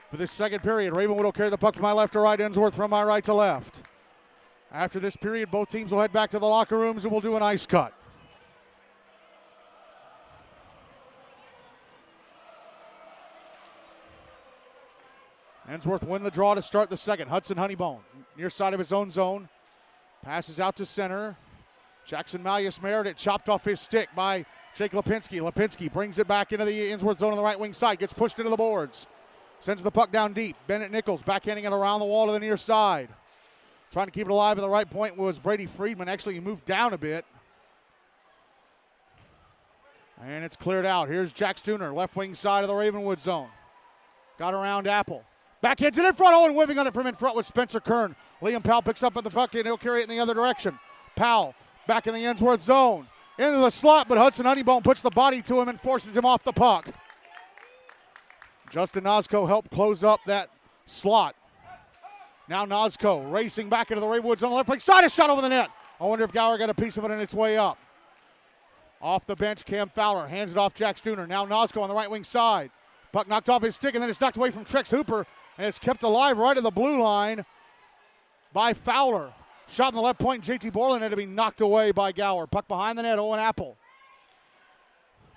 For this second period, Ravenwood will carry the puck from my left to right, Ensworth from my right to left. After this period, both teams will head back to the locker rooms and we'll do an ice cut. Ensworth win the draw to start the second. Hudson Honeybone, near side of his own zone. Passes out to center. Jackson Malleus Merritt, it chopped off his stick by Jake Lipinski. Lipinski brings it back into the Ensworth zone on the right wing side. Gets pushed into the boards. Sends the puck down deep. Bennett Nichols backhanding it around the wall to the near side. Trying to keep it alive at the right point was Brady Friedman. Actually, he moved down a bit. And it's cleared out. Here's Jack Stooner, left wing side of the Ravenwood zone. Got around Apple. Backhands it in front. Oh, and whiffing on it from in front was Spencer Kern. Liam Powell picks up at the puck and he'll carry it in the other direction. Powell back in the Ensworth zone. Into the slot, but Hudson Honeybone puts the body to him and forces him off the puck. Justin Nozko helped close up that slot. Now Nozko racing back into the Ravenwood zone. Left wing side, a shot over the net. I wonder if Gower got a piece of it on its way up. Off the bench, Cam Fowler hands it off Jack Stooner. Now Nozko on the right wing side. Puck knocked off his stick, and then it's knocked away from Trex Hooper, and it's kept alive right at the blue line by Fowler. Shot in the left point, JT Borland had to be knocked away by Gower. Puck behind the net, Owen Apple.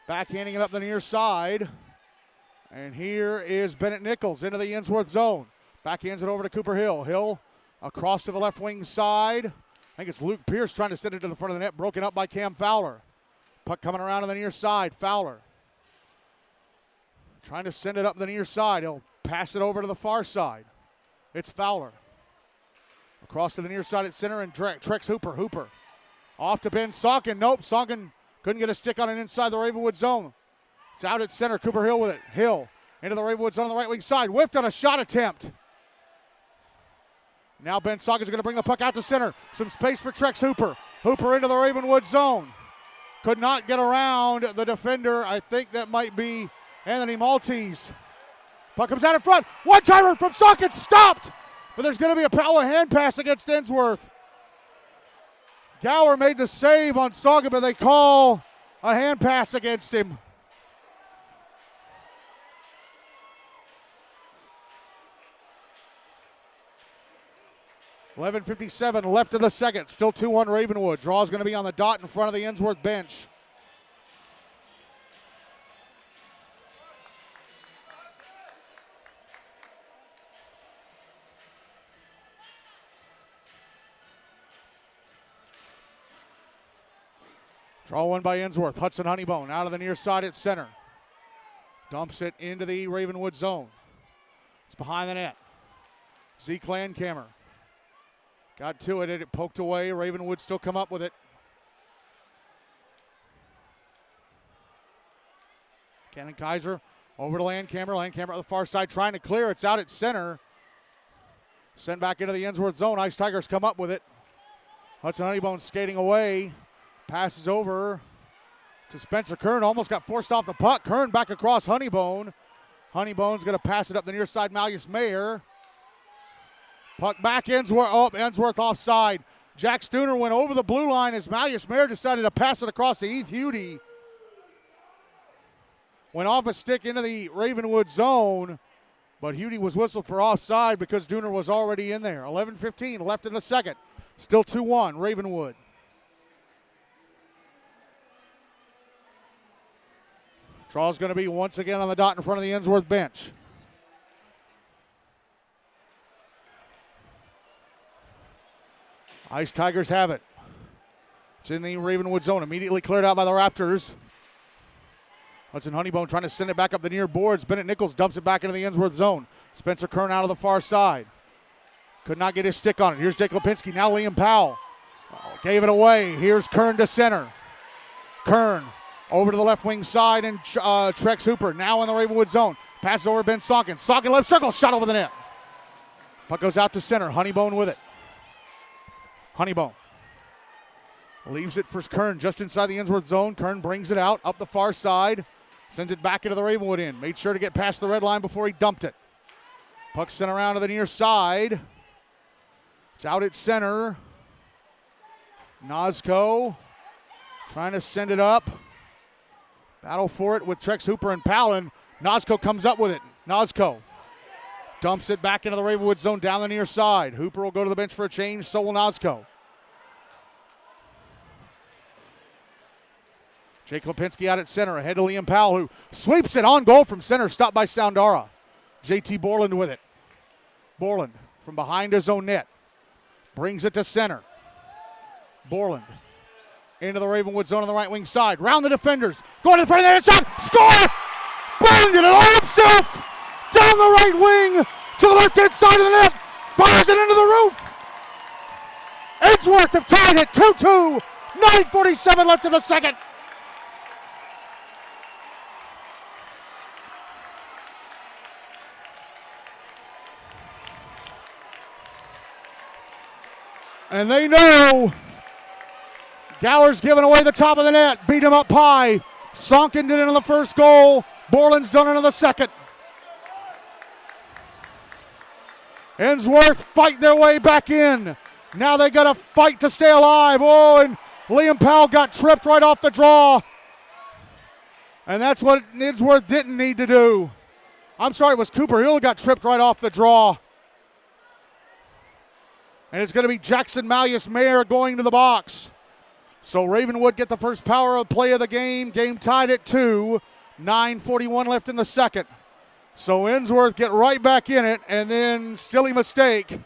Backhanding it up the near side. And here is Bennett Nichols into the Ensworth zone. Backhands it over to Cooper Hill. Hill across to the left wing side. I think it's Luke Pierce trying to send it to the front of the net, broken up by Cam Fowler. Puck coming around on the near side, Fowler. Trying to send it up the near side. He'll pass it over to the far side. It's Fowler. Across to the near side at center and Trex Hooper. Hooper off to Ben Songen. Nope, Songen couldn't get a stick on it inside the Ravenwood zone. It's out at center. Cooper Hill with it. Hill into the Ravenwood zone on the right wing side. Whiffed on a shot attempt. Now Ben Songen's going to bring the puck out to center. Some space for Trex Hooper. Hooper into the Ravenwood zone. Could not get around the defender. I think that might be Anthony Maltese. Puck comes out in front. One-timer from Songen. Stopped. But there's going to be a power hand pass against Ensworth. Gower made the save on Songen, but they call a hand pass against him. .11:57 left in the second. Still 2-1 Ravenwood. Draw's going to be on the dot in front of the Ensworth bench. Draw one by Ensworth. Hudson Honeybone out of the near side at center. Dumps it into the Ravenwood zone. It's behind the net. Zeke Landkammer got to it. It poked away. Ravenwood still come up with it. Cannon Kaiser over to Landkammer. Landkammer on the far side trying to clear. It's out at center. Send back into the Ensworth zone. Ice Tigers come up with it. Hudson Honeybone skating away. Passes over to Spencer Kern. Almost got forced off the puck. Kern back across Honeybone. Honeybone's going to pass it up the near side. Malleus Mayer. Puck back. Ensworth. Oh, Ensworth offside. Jack Stooner went over the blue line as Malleus Mayer decided to pass it across to Heath Hudie. Went off a stick into the Ravenwood zone, but Hudie was whistled for offside because Dooner was already in there. 11:15 left in the second. Still 2-1, Ravenwood. Draw's going to be once again on the dot in front of the Ensworth bench. Ice Tigers have it. It's in the Ravenwood zone, immediately cleared out by the Raptors. Hudson Honeybone trying to send it back up the near boards. Bennett Nichols dumps it back into the Ensworth zone. Spencer Kern out of the far side. Could not get his stick on it. Here's Jake Lipinski. Now Liam Powell. Gave it away. Here's Kern to center. Kern over to the left wing side and Trex Hooper now in the Ravenwood zone. Passes over Ben Sonkin. Sonkin left circle. Shot over the net. Puck goes out to center. Honeybone with it. Honeybone leaves it for Kern just inside the Ensworth zone. Kern brings it out up the far side. Sends it back into the Ravenwood end. Made sure to get past the red line before he dumped it. Puck sent around to the near side. It's out at center. Nosko trying to send it up. Battle for it with Trex Hooper and Powell. Nosko comes up with it. Nosko dumps it back into the Ravenwood zone down the near side. Hooper will go to the bench for a change. So will Nosko. Jake Lipinski out at center, ahead to Liam Powell, who sweeps it on goal from center, stopped by Soundara. JT Borland with it. Borland from behind his own net. Brings it to center. Borland into the Ravenwood zone on the right wing side. Round the defenders. Going to the front of the net. Shot. Score! Borland did it all himself. Down the right wing to the left-hand side of the net. Fires it into the roof. Edgeworth have tied it 2-2. 9:47 left in the second. And they know Gower's giving away the top of the net. Beat him up high. Sonkin did it on the first goal. Borland's done it on the second. Ensworth fight their way back in. Now they got to fight to stay alive. Oh, and Liam Powell got tripped right off the draw. And that's what Ensworth didn't need to do. I'm sorry, it was Cooper Hill who got tripped right off the draw. And it's going to be Jackson Malleus Mayer going to the box. So Ravenwood get the first power play of the game. Game tied at 2. 9:41 left in the second. So Ensworth get right back in it, and then silly mistake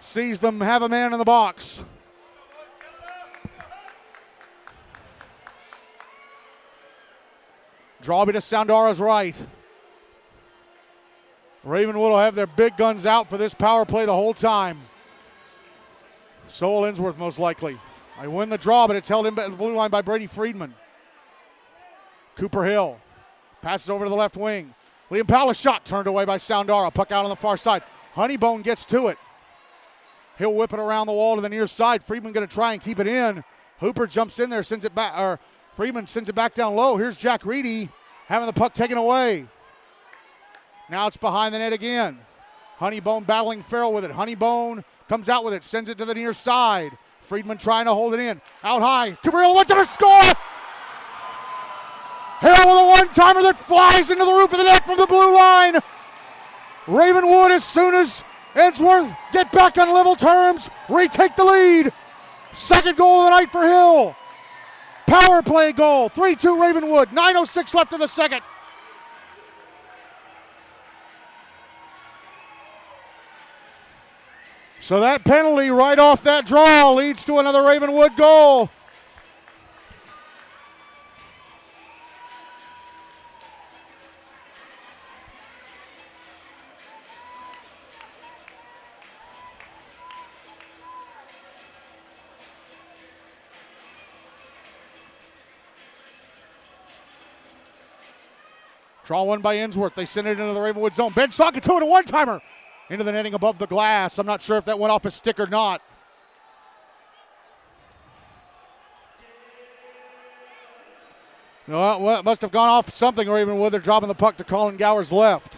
sees them have a man in the box. Drawby to Soundara's right. Ravenwood will have their big guns out for this power play the whole time. So will Ensworth most likely. I win the draw, but it's held in the blue line by Brady Friedman. Cooper Hill passes over to the left wing. Liam Powell, shot turned away by Soundara. Puck out on the far side. Honeybone gets to it. He'll whip it around the wall to the near side. Friedman going to try and keep it in. Hooper jumps in there, sends it back, or Friedman sends it back down low. Here's Jack Reedy having the puck taken away. Now it's behind the net again. Honeybone battling Farrell with it. Honeybone comes out with it, sends it to the near side. Friedman trying to hold it in. Out high. Cabrillo wants to score! Hill with a one-timer that flies into the roof of the net from the blue line. Ravenwood, as soon as Ensworth get back on level terms, retake the lead. Second goal of the night for Hill. Power play goal. 3-2 Ravenwood. 9:06 left in the second. So that penalty right off that draw leads to another Ravenwood goal. Draw one by Ensworth. They send it into the Ravenwood zone. Ben Socket to it, a one-timer into the netting above the glass. I'm not sure if that went off a stick or not. No, well, it must have gone off something, Ravenwood. They're dropping the puck to Colin Gower's left.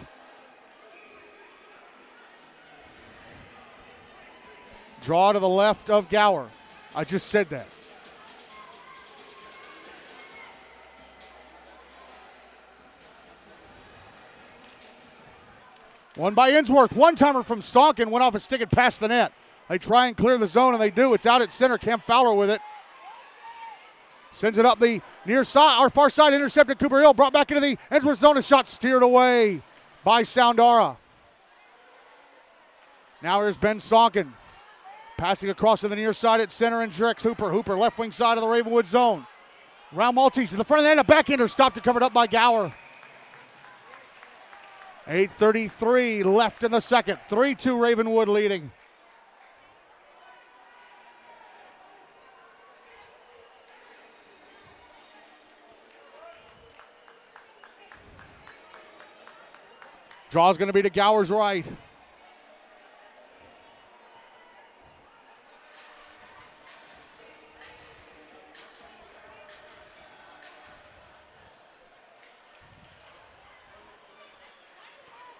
Draw to the left of Gower. I just said that. One by Ensworth. One-timer from Stonkin. Went off a stick and past the net. They try and clear the zone, and they do. It's out at center. Cam Fowler with it. Sends it up the near side, our far side, intercepted Cooper Hill, brought back into the Ensworth zone, a shot steered away by Soundara. Now here's Ben Sonkin, passing across to the near side at center, and Drex Hooper. Hooper, left wing side of the Ravenwood zone. Round Maltese to the front of the net, a backhander stopped and covered up by Gower. 8:33 left in the second, 3-2 Ravenwood leading. Draw's going to be to Gower's right.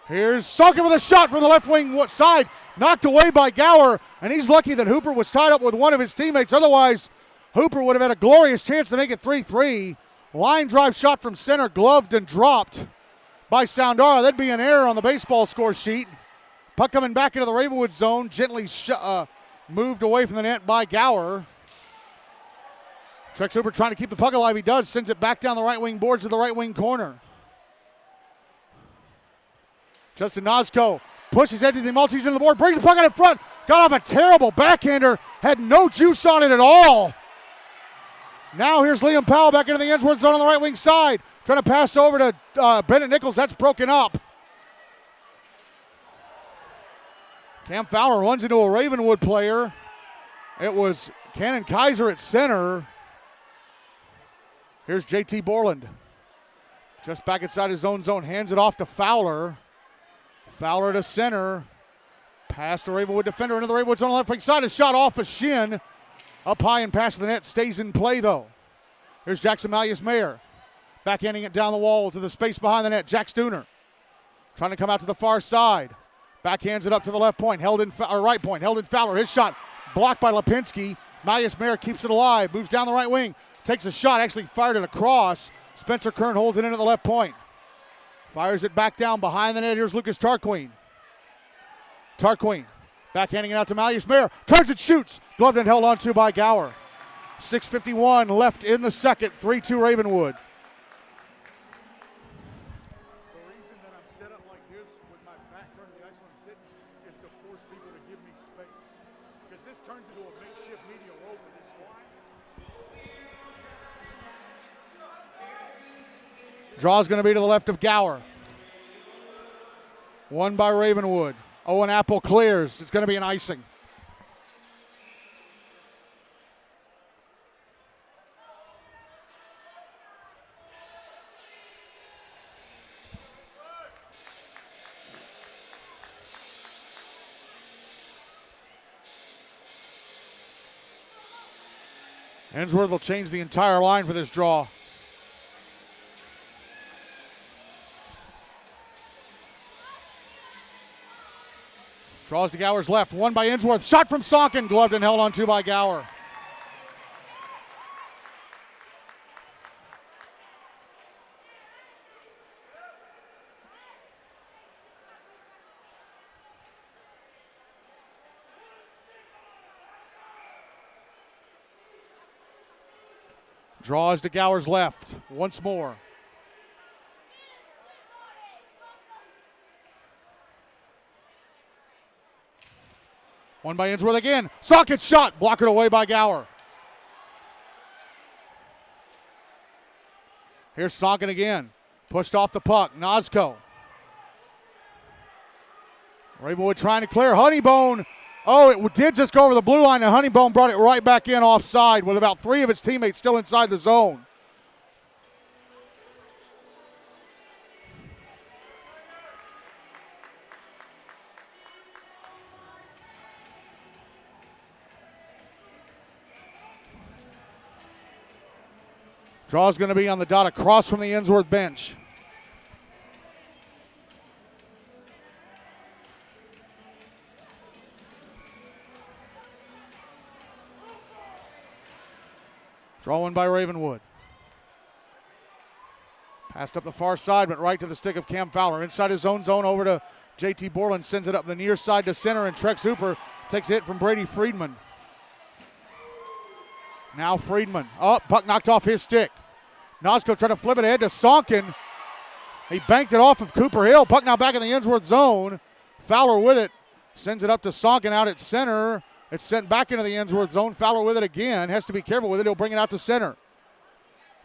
Here's Sonkin with a shot from the left wing side, knocked away by Gower, and he's lucky that Hooper was tied up with one of his teammates. Otherwise, Hooper would have had a glorious chance to make it 3-3. Line drive shot from center, gloved and dropped by Soundara. That'd be an error on the baseball score sheet. Puck coming back into the Ravenwood zone, gently moved away from the net by Gower. Trex Hooper trying to keep the puck alive. He does, sends it back down the right wing boards to the right wing corner. Justin Nozko pushes Eddie Maltese into the board, brings the puck out in front, got off a terrible backhander, had no juice on it at all. Now here's Liam Powell back into the Ensworth zone on the right wing side. Trying to pass over to Bennett Nichols. That's broken up. Cam Fowler runs into a Ravenwood player. It was Cannon Kaiser at center. Here's JT Borland. Just back inside his own zone. Hands it off to Fowler. Fowler to center. Pass to Ravenwood defender into the Ravenwood zone on the left wing side. A shot off a shin. Up high and past the net. Stays in play though. Here's Jackson Malleus-Mayer. Backhanding it down the wall to the space behind the net. Jack Stooner trying to come out to the far side. Backhands it up to the left point. Right point. Held in Fowler. His shot blocked by Lipinski. Malleus-Mayer keeps it alive. Moves down the right wing. Takes a shot. Actually fired it across. Spencer Kern holds it into the left point. Fires it back down behind the net. Here's Lucas Tarquin. Tarquin backhanding it out to Malleus-Mayer. Turns and shoots. Gloved and held on to by Gower. 6:51 left in the second. 3-2 Ravenwood. Draw's going to be to the left of Gower. One by Ravenwood. Owen Apple clears. It's going to be an icing. Ensworth will change the entire line for this draw. Draws to Gower's left. One by Ensworth. Shot from Sonkin. Gloved and held on to by Gower. Draws to Gower's left. Once more. One by Ensworth again. Socket shot. Blocked away by Gower. Here's Sonkin again. Pushed off the puck. Nozko. Ravenwood trying to clear. Honeybone. Oh, it did just go over the blue line, and Honeybone brought it right back in offside with about three of its teammates still inside the zone. Draw's going to be on the dot across from the Ensworth bench. Draw one by Ravenwood. Passed up the far side, but right to the stick of Cam Fowler. Inside his own zone, over to JT Borland. Sends it up the near side to center, and Trex Hooper takes a hit from Brady Friedman. Now Friedman. Oh, puck knocked off his stick. Nosko trying to flip it ahead to Sonkin. He banked it off of Cooper Hill. Puck now back in the Ensworth zone. Fowler with it. Sends it up to Sonkin out at center. It's sent back into the Ensworth zone. Fowler with it again. Has to be careful with it. He'll bring it out to center.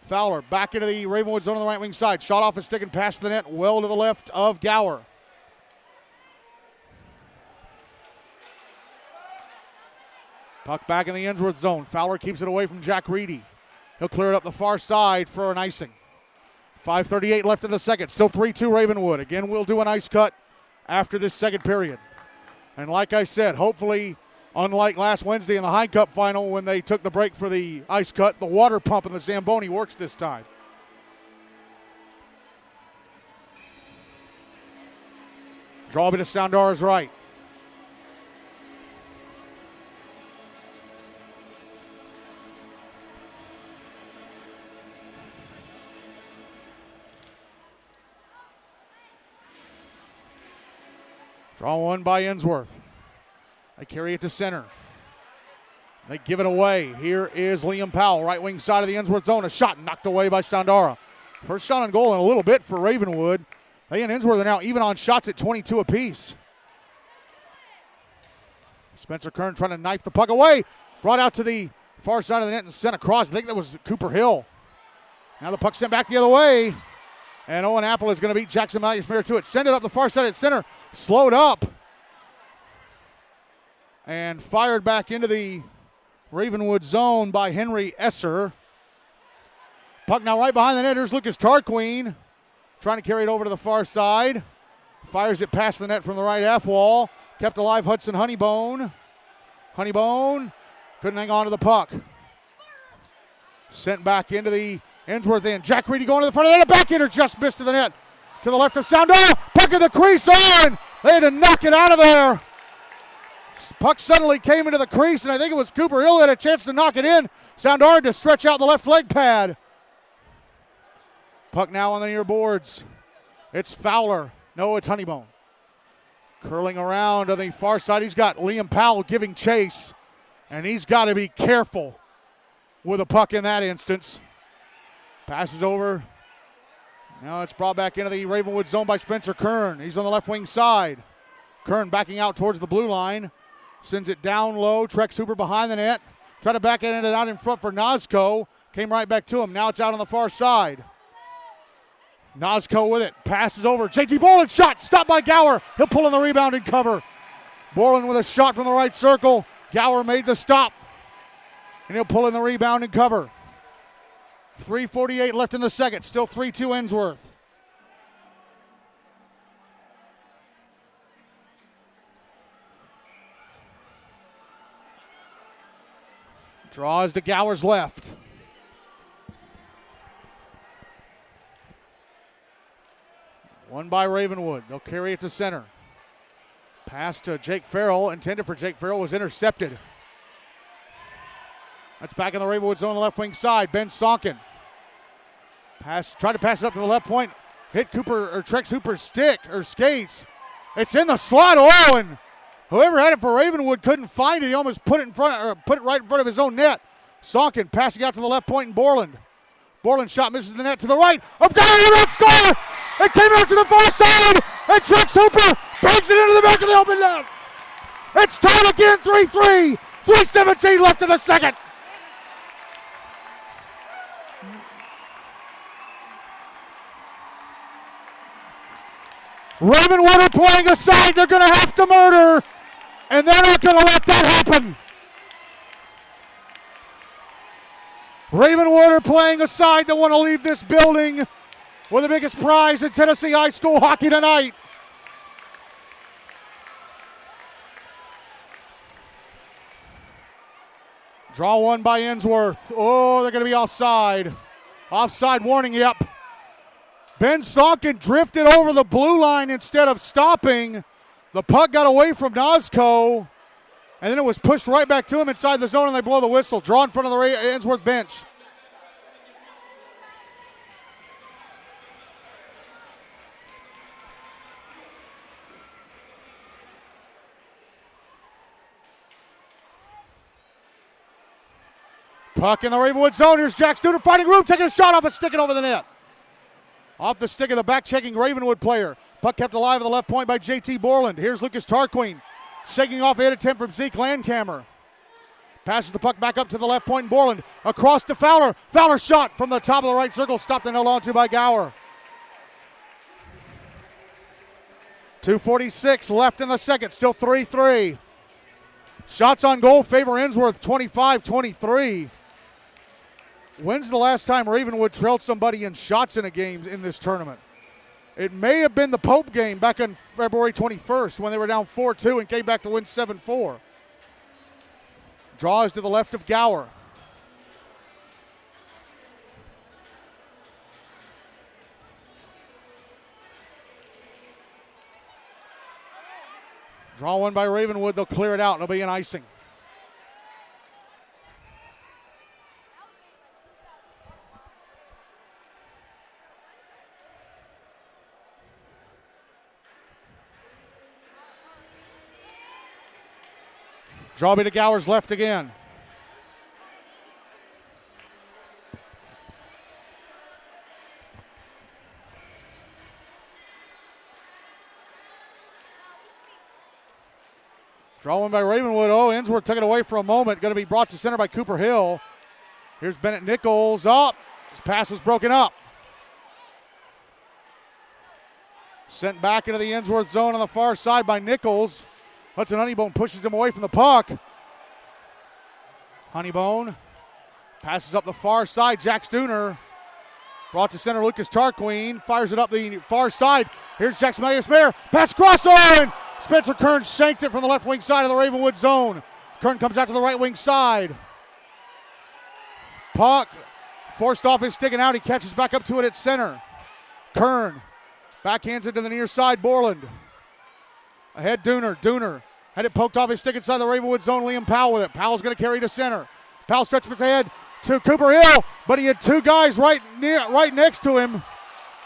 Fowler back into the Ravenwood zone on the right wing side. Shot off his stick and past the net well to the left of Gower. Puck back in the Ensworth zone. Fowler keeps it away from Jack Reedy. He'll clear it up the far side for an icing. 5:38 left in the second. Still 3-2 Ravenwood. Again, we'll do an ice cut after this second period. And like I said, hopefully, unlike last Wednesday in the High Cup final when they took the break for the ice cut, the water pump in the Zamboni works this time. Draw to Soundara's right. Draw one by Ensworth. They carry it to center. They give it away. Here is Liam Powell, right wing side of the Ensworth zone. A shot knocked away by Soundara. First shot on goal in a little bit for Ravenwood. They and Ensworth are now even on shots at 22 apiece. Spencer Kern trying to knife the puck away. Brought out to the far side of the net and sent across. I think that was Cooper Hill. Now the puck sent back the other way. And Owen Apple is going to beat Jackson Malleus-Mayer to it. Send it up the far side at center. Slowed up. And fired back into the Ravenwood zone by Henry Esser. Puck now right behind the net. Here's Lucas Tarquin. Trying to carry it over to the far side. Fires it past the net from the right half wall. Kept alive Hudson Honeybone. Honeybone couldn't hang on to the puck. Sent back into the Ensworth end. Jack Reedy going to the front of the net. A backhander just missed to the net. To the left of Soundara. Puck in the crease on. They had to knock it out of there. Puck suddenly came into the crease, and I think it was Cooper Hill that had a chance to knock it in. Soundara to stretch out the left leg pad. Puck now on the near boards. It's Fowler. No, it's Honeybone. Curling around on the far side. He's got Liam Powell giving chase, and he's got to be careful with a puck in that instance. Passes over. Now it's brought back into the Ravenwood zone by Spencer Kern. He's on the left wing side. Kern backing out towards the blue line. Sends it down low. Trex Hooper behind the net. Try to back it out in front for Nosko. Came right back to him. Now it's out on the far side. Nosko with it. Passes over. JT Borland shot. Stopped by Gower. He'll pull in the rebound and cover. Borland with a shot from the right circle. Gower made the stop. And he'll pull in the rebound and cover. 3:48 left in the second. Still 3-2 Ensworth. Draws to Gower's left. One by Ravenwood. They'll carry it to center. Pass to Jake Farrell. Intended for Jake Farrell. Was intercepted. That's back in the Ravenwood zone on the left wing side. Ben Sonkin. Tried to pass it up to the left point. Hit Trex Hooper's stick or skates. It's in the slot. Oh, and whoever had it for Ravenwood couldn't find it. He almost put it right in front of his own net. Sonkin passing out to the left point in Borland. Borland shot misses the net to the right. Of Gower, score! It came out to the far side, and Trex Hooper bangs it into the back of the open net. It's tied again, 3-3. 3:17 left in the second. Ravenwood are playing a side they're going to have to murder, and they're not going to let that happen. Ravenwood are playing a side that want to leave this building with the biggest prize in Tennessee high school hockey tonight. Draw one by Ensworth. Oh, they're going to be offside. Offside warning, yep. Ben Sonkin drifted over the blue line instead of stopping. The puck got away from Nosco, and then it was pushed right back to him inside the zone, and they blow the whistle. Draw in front of the Ensworth bench. Puck in the Ravenwood zone. Here's Jack Studer fighting room, taking a shot off a stick and over the net. Off the stick of the back-checking Ravenwood player. Puck kept alive at the left point by J.T. Borland. Here's Lucas Tarquin, shaking off a hit attempt from Zeke Landkammer. Passes the puck back up to the left point, and Borland across to Fowler. Fowler shot from the top of the right circle, stopped and held on to by Gower. 2:46 left in the second, still 3-3. Shots on goal favor Ensworth, 25-23. When's the last time Ravenwood trailed somebody in shots in a game in this tournament? It may have been the Pope game back on February 21st when they were down 4-2 and came back to win 7-4. Draws to the left of Gower. Draw one by Ravenwood. They'll clear it out. It'll be an icing. Draw be to Gower's left again. Draw one by Ravenwood. Oh, Ensworth took it away for a moment. Going to be brought to center by Cooper Hill. Here's Bennett Nichols up. His pass was broken up. Sent back into the Ensworth zone on the far side by Nichols. Hudson Honeybone pushes him away from the puck. Honeybone passes up the far side. Jack Stuner brought to center. Lucas Tarquin fires it up the far side. Here's Jackson Mayer. Pass across. And Spencer Kern shanked it from the left wing side of the Ravenwood zone. Kern comes out to the right wing side. Puck forced off his stick and out. He catches back up to it at center. Kern backhands it to the near side. Borland. Ahead Dooner had it poked off his stick inside the Ravenwood zone. Liam Powell with it. Powell's going to carry to center. Powell stretches his head to Cooper Hill, but he had two guys right next to him.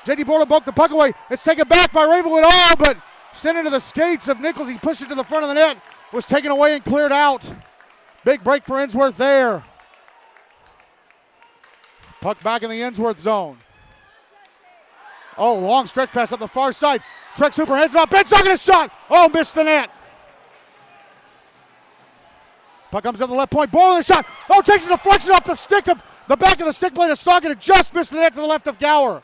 J.D. Borland poked the puck away. It's taken back by Ravenwood. But sent into the skates of Nichols. He pushed it to the front of the net. Was taken away and cleared out. Big break for Ensworth there. Puck back in the Ensworth zone. Long stretch pass up the far side. Trek Super heads it up. Ben Sonkin a shot. Missed the net. Puck comes up the left point. Borland a shot. Takes a deflection off the stick of the back of the stick blade of Sonkin and just missed the net to the left of Gower.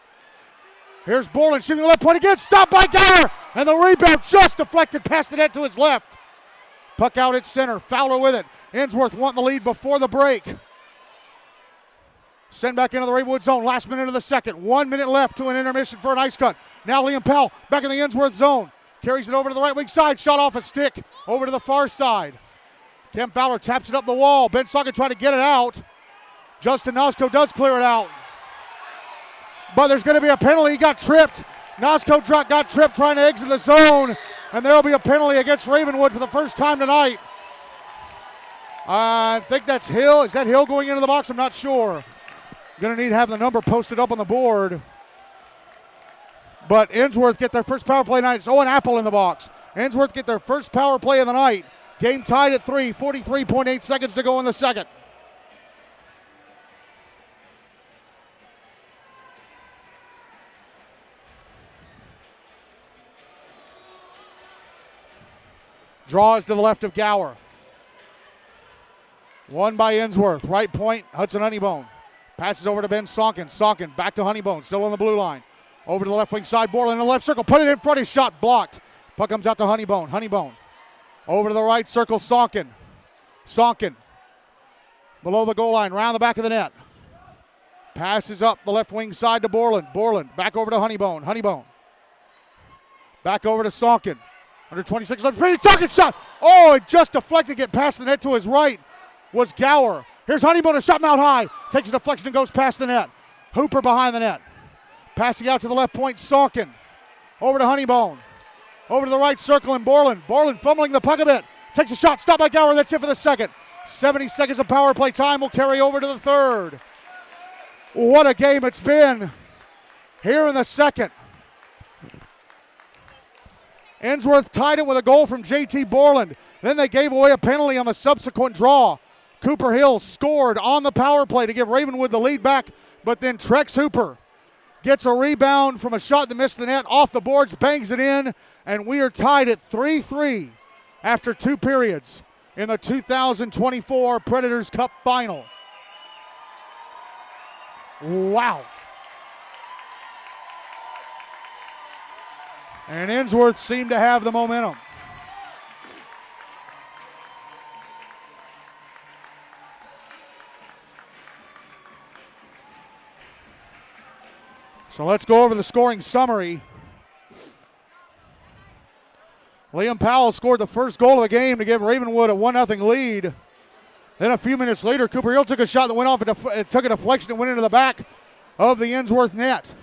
Here's Borland shooting the left point again. Stopped by Gower. And the rebound just deflected past the net to his left. Puck out at center. Fowler with it. Ensworth wanting the lead before the break. Send back into the Ravenwood zone. Last minute of the second. 1 minute left to an intermission for an ice cut. Now Liam Powell back in the Ensworth zone. Carries it over to the right wing side. Shot off a stick. Over to the far side. Cam Fowler taps it up the wall. Ben Sonkin trying to get it out. Justin Nosco does clear it out. But there's going to be a penalty. He got tripped. Nosco got tripped trying to exit the zone. And there will be a penalty against Ravenwood for the first time tonight. I think that's Hill. Is that Hill going into the box? I'm not sure. Going to need to have the number posted up on the board. But Ensworth get their first power play tonight. It's Owen Apple in the box. Ensworth get their first power play of the night. Game tied at 3. 43.8 seconds to go in the second. Draws to the left of Gower. Won by Ensworth. Right point, Hudson Honeybone. Passes over to Ben Sonkin. Sonkin back to Honeybone, still on the blue line. Over to the left wing side, Borland in the left circle. Put it in front, his shot blocked. Puck comes out to Honeybone. Honeybone. Over to the right circle, Sonkin. Sonkin. Below the goal line, round the back of the net. Passes up the left wing side to Borland. Borland back over to Honeybone. Honeybone. Back over to Sonkin. Under 26 left. Sonkin shot. It just deflected, get past the net to his right was Gower. Here's Honeybone, a shot mount high. Takes a deflection and goes past the net. Hooper behind the net. Passing out to the left point, Salkin. Over to Honeybone. Over to the right circle and Borland. Borland fumbling the puck a bit. Takes a shot, stopped by Gower. That's it for the second. 70 seconds of power play time will carry over to the third. What a game it's been here in the second. Ensworth tied it with a goal from J.T. Borland. Then they gave away a penalty on the subsequent draw. Cooper Hill scored on the power play to give Ravenwood the lead back, but then Trex Hooper gets a rebound from a shot that missed the net, off the boards, bangs it in, and we are tied at 3-3 after 2 periods in the 2024 Predators Cup Final. Wow. And Ensworth seemed to have the momentum. So let's go over the scoring summary. Liam Powell scored the first goal of the game to give Ravenwood a 1-0 lead. Then a few minutes later, Cooper Hill took a shot that went off, it took a deflection and went into the back of the Ensworth net.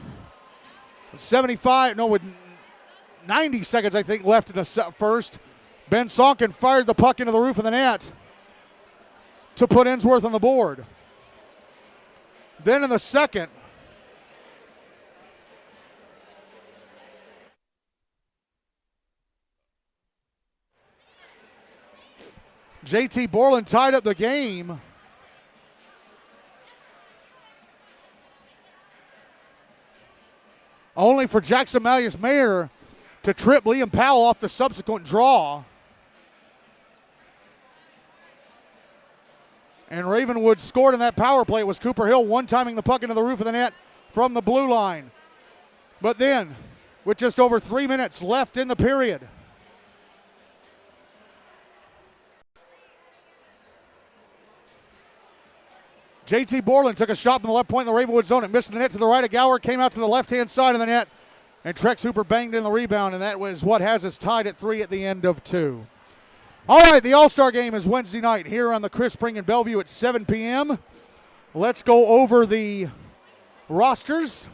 90 seconds, I think, left in the first. Ben Salkin fired the puck into the roof of the net to put Ensworth on the board. Then in the second, J.T. Borland tied up the game. Only for Jackson Malleus-Mayer to trip Liam Powell off the subsequent draw. And Ravenwood scored in that power play. It was Cooper Hill one-timing the puck into the roof of the net from the blue line. But then, with just over 3 minutes left in the period, J.T. Borland took a shot from the left point in the Ravenwood zone. It missed the net to the right of Gower, came out to the left-hand side of the net, and Trex Hooper banged in the rebound, and that was what has us tied at 3 at the end of 2. All right, the All-Star game is Wednesday night here on the Chris Spring in Bellevue at 7 p.m. Let's go over the rosters.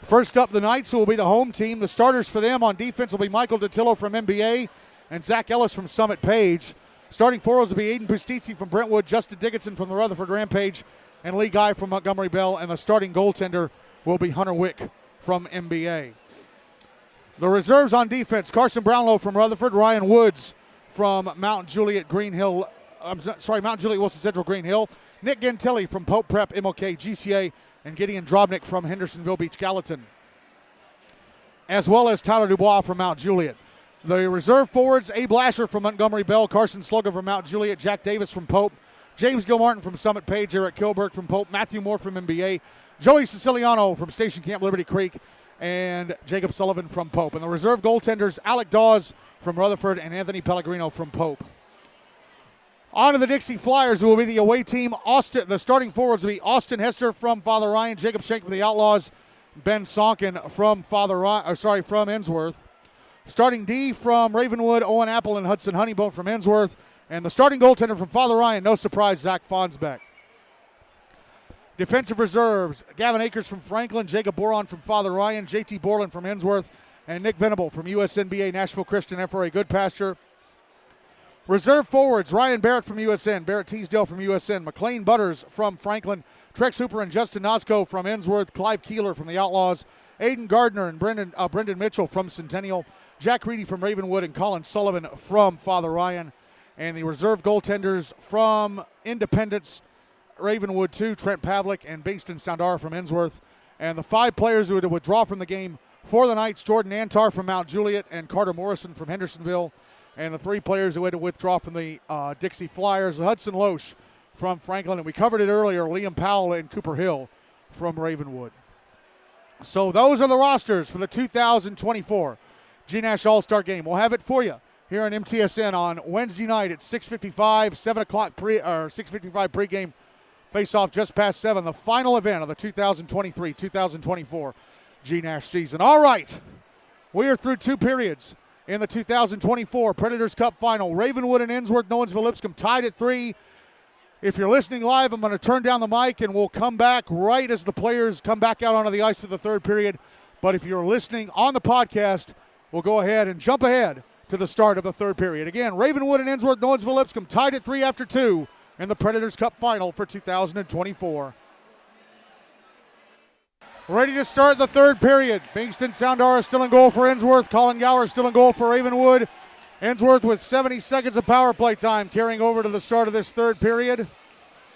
First up, the Knights will be the home team. The starters for them on defense will be Michael Datillo from MBA and Zach Ellis from Summit Page. Starting forwards will be Aiden Pustizzi from Brentwood, Justin Dickinson from the Rutherford Rampage, and Lee Guy from Montgomery Bell. And the starting goaltender will be Hunter Wick from MBA. The reserves on defense, Carson Brownlow from Rutherford, Ryan Woods from Mount Juliet Mount Juliet Wilson Central Green Hill, Nick Gentili from Pope Prep MLK GCA, and Gideon Drobnik from Hendersonville Beach Gallatin, as well as Tyler Dubois from Mount Juliet. The reserve forwards, Abe Lasher from Montgomery Bell, Carson Slogan from Mount Juliet, Jack Davis from Pope, James Gilmartin from Summit Page, Eric Kilberg from Pope, Matthew Moore from MBA, Joey Siciliano from Station Camp Liberty Creek, and Jacob Sullivan from Pope. And the reserve goaltenders, Alec Dawes from Rutherford and Anthony Pellegrino from Pope. On to the Dixie Flyers, who will be the away team. The starting forwards will be Austin Hester from Father Ryan, Jacob Schenk from the Outlaws, Ben Sonkin from from Ensworth. Starting D from Ravenwood, Owen Apple and Hudson Honeybone from Ensworth. And the starting goaltender from Father Ryan, no surprise, Zach Fonsbeck. Defensive reserves, Gavin Akers from Franklin, Jacob Boron from Father Ryan, J.T. Borland from Ensworth, and Nick Venable from USNBA Nashville Christian FRA Goodpasture. Reserve forwards, Ryan Barrett from USN, Barrett Teasdale from USN, McLean Butters from Franklin, Trex Hooper and Justin Nosco from Ensworth, Clive Keeler from the Outlaws, Aiden Gardner and Brendan Mitchell from Centennial, Jack Reedy from Ravenwood, and Colin Sullivan from Father Ryan. And the reserve goaltenders from Independence, Ravenwood 2, Trent Pavlik and Bingston Soundar from Ensworth. And the 5 players who would withdraw from the game for the Knights, Jordan Antar from Mount Juliet and Carter Morrison from Hendersonville. And the 3 players who had to withdraw from the Dixie Flyers, Hudson Loesch from Franklin. And we covered it earlier, Liam Powell and Cooper Hill from Ravenwood. So those are the rosters for the 2024 GNASH All-Star Game. We'll have it for you here on MTSN on Wednesday night at 6:55, 7 o'clock 6:55 pregame. Face-off just past 7, the final event of the 2023-2024 GNASH season. All right, we are through 2 periods in the 2024 Predators Cup Final. Ravenwood and Ensworth-Nolensville-Lipscomb tied at 3. If you're listening live, I'm going to turn down the mic and we'll come back right as the players come back out onto the ice for the third period. But if you're listening on the podcast, we'll go ahead and jump ahead to the start of the third period. Again, Ravenwood and Ensworth-Nolensville-Lipscomb tied at 3 after 2 in the Predators Cup Final for 2024. Ready to start the third period. Bingston Soundara still in goal for Ensworth. Colin Gower still in goal for Ravenwood. Ensworth with 70 seconds of power play time carrying over to the start of this third period.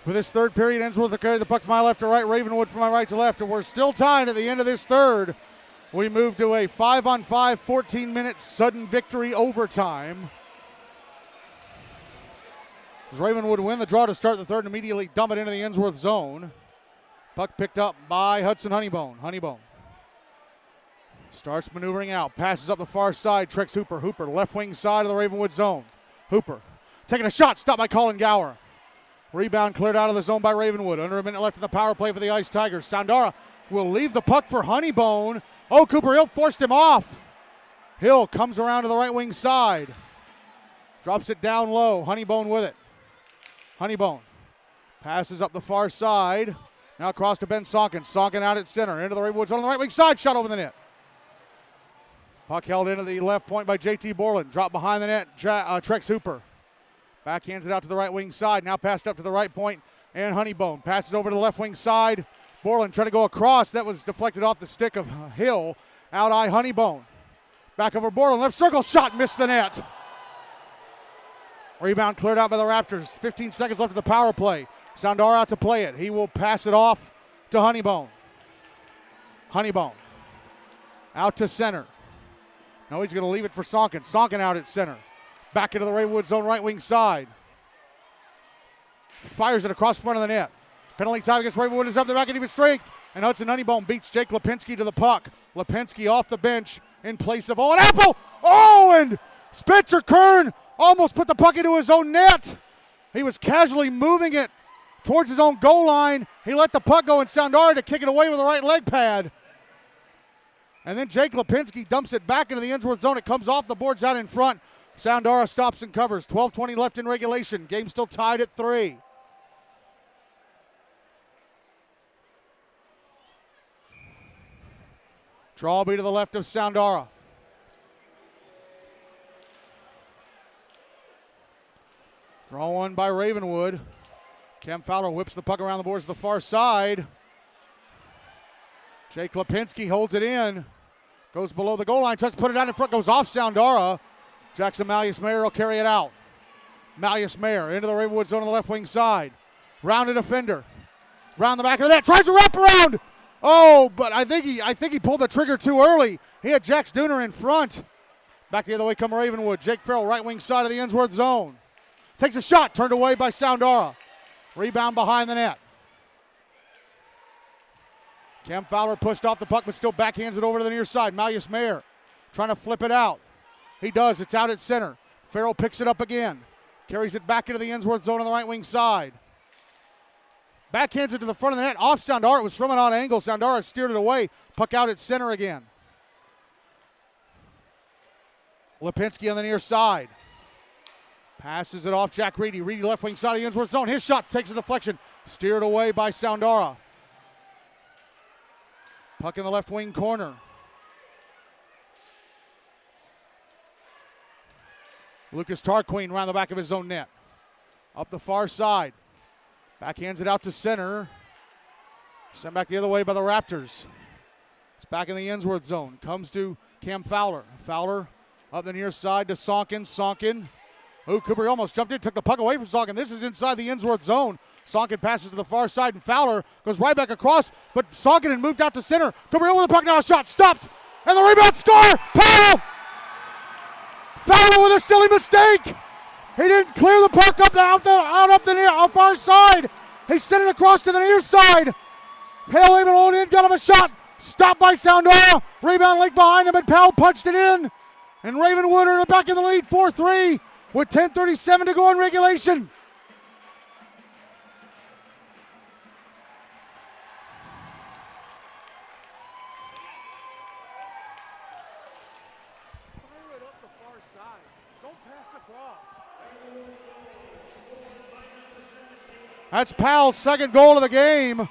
For this third period, Ensworth will carry the puck from my left to right, Ravenwood from my right to left, and we're still tied at the end of this third. We move to a 5-on-5, 14-minute sudden victory overtime. As Ravenwood win the draw to start the third and immediately dump it into the Ensworth zone. Puck picked up by Hudson Honeybone. Honeybone starts maneuvering out, passes up the far side, tricks Hooper. Hooper, left wing side of the Ravenwood zone. Hooper taking a shot, stopped by Colin Gower. Rebound cleared out of the zone by Ravenwood. Under a minute left in the power play for the Ice Tigers. Soundara will leave the puck for Honeybone. Oh, Cooper Hill forced him off. Hill comes around to the right wing side. Drops it down low. Honeybone with it. Honeybone passes up the far side. Now across to Ben Sonkin. Sonkin out at center. Into the Ravenwood zone on the right wing side. Shot over the net. Puck held into the left point by J.T. Borland. Drop behind the net. Trex Hooper. Backhands it out to the right wing side. Now passed up to the right point. And Honeybone passes over to the left wing side. Borland trying to go across. That was deflected off the stick of Hill. Out-eye Honeybone. Back over Borland. Left circle shot. Missed the net. Rebound cleared out by the Raptors. 15 seconds left of the power play. Soundara out to play it. He will pass it off to Honeybone. Honeybone out to center. Now he's going to leave it for Sonkin. Sonkin out at center. Back into the Ravenwood zone right wing side. Fires it across front of the net. Penalty time against Ravenwood is up the back at even strength. And Hudson Honeybone beats Jake Lipinski to the puck. Lipinski off the bench in place of Owen Apple. Oh, and Spencer Kern almost put the puck into his own net. He was casually moving it towards his own goal line. He let the puck go and Soundara to kick it away with the right leg pad. And then Jake Lipinski dumps it back into the Ensworth zone. It comes off the boards out in front. Soundara stops and covers. 12:20 left in regulation. Game still tied at 3. Draw be to the left of Soundara. Draw one by Ravenwood. Cam Fowler whips the puck around the boards to the far side. Jake Lipinski holds it in. Goes below the goal line, tries to put it down in front, goes off Soundara. Jackson Malleus-Mayer will carry it out. Malleus-Mayer into the Ravenwood zone on the left wing side. Rounded defender. Round the back of the net, tries to wrap around. Oh, but I think he pulled the trigger too early. He had Jax Dooner in front. Back the other way come Ravenwood. Jake Farrell, right wing side of the Ensworth zone. Takes a shot, turned away by Soundara. Rebound behind the net. Cam Fowler pushed off the puck, but still backhands it over to the near side. Malleus-Mayer trying to flip it out. He does. It's out at center. Farrell picks it up again. Carries it back into the Ensworth zone on the right wing side. Backhands it to the front of the net. Off Soundara. It was from an odd angle. Soundara steered it away. Puck out at center again. Lipinski on the near side. Passes it off Jack Reedy. Reedy left wing side of the Ensworth zone. His shot takes a deflection. Steered away by Soundara. Puck in the left wing corner. Lucas Tarquin around the back of his own net. Up the far side. Backhands it out to center. Sent back the other way by the Raptors. It's back in the Ensworth zone. Comes to Cam Fowler. Fowler up the near side to Sonkin. Sonkin. Oh, Cooper almost jumped in, took the puck away from Sonkin. This is inside the Ensworth zone. Sonkin passes to the far side, and Fowler goes right back across, but Sonkin had moved out to center. Cooper with the puck, now a shot, stopped, and the rebound, score! Powell! Fowler with a silly mistake. He didn't clear the puck up the far side. He sent it across to the near side. Hale even hold in, got him a shot. Stopped by Soundara. Rebound leaked behind him, and Powell punched it in. And Ravenwood are back in the lead, 4-3, with 10:37 to go in regulation. Don't pass across. That's Powell's second goal of the game.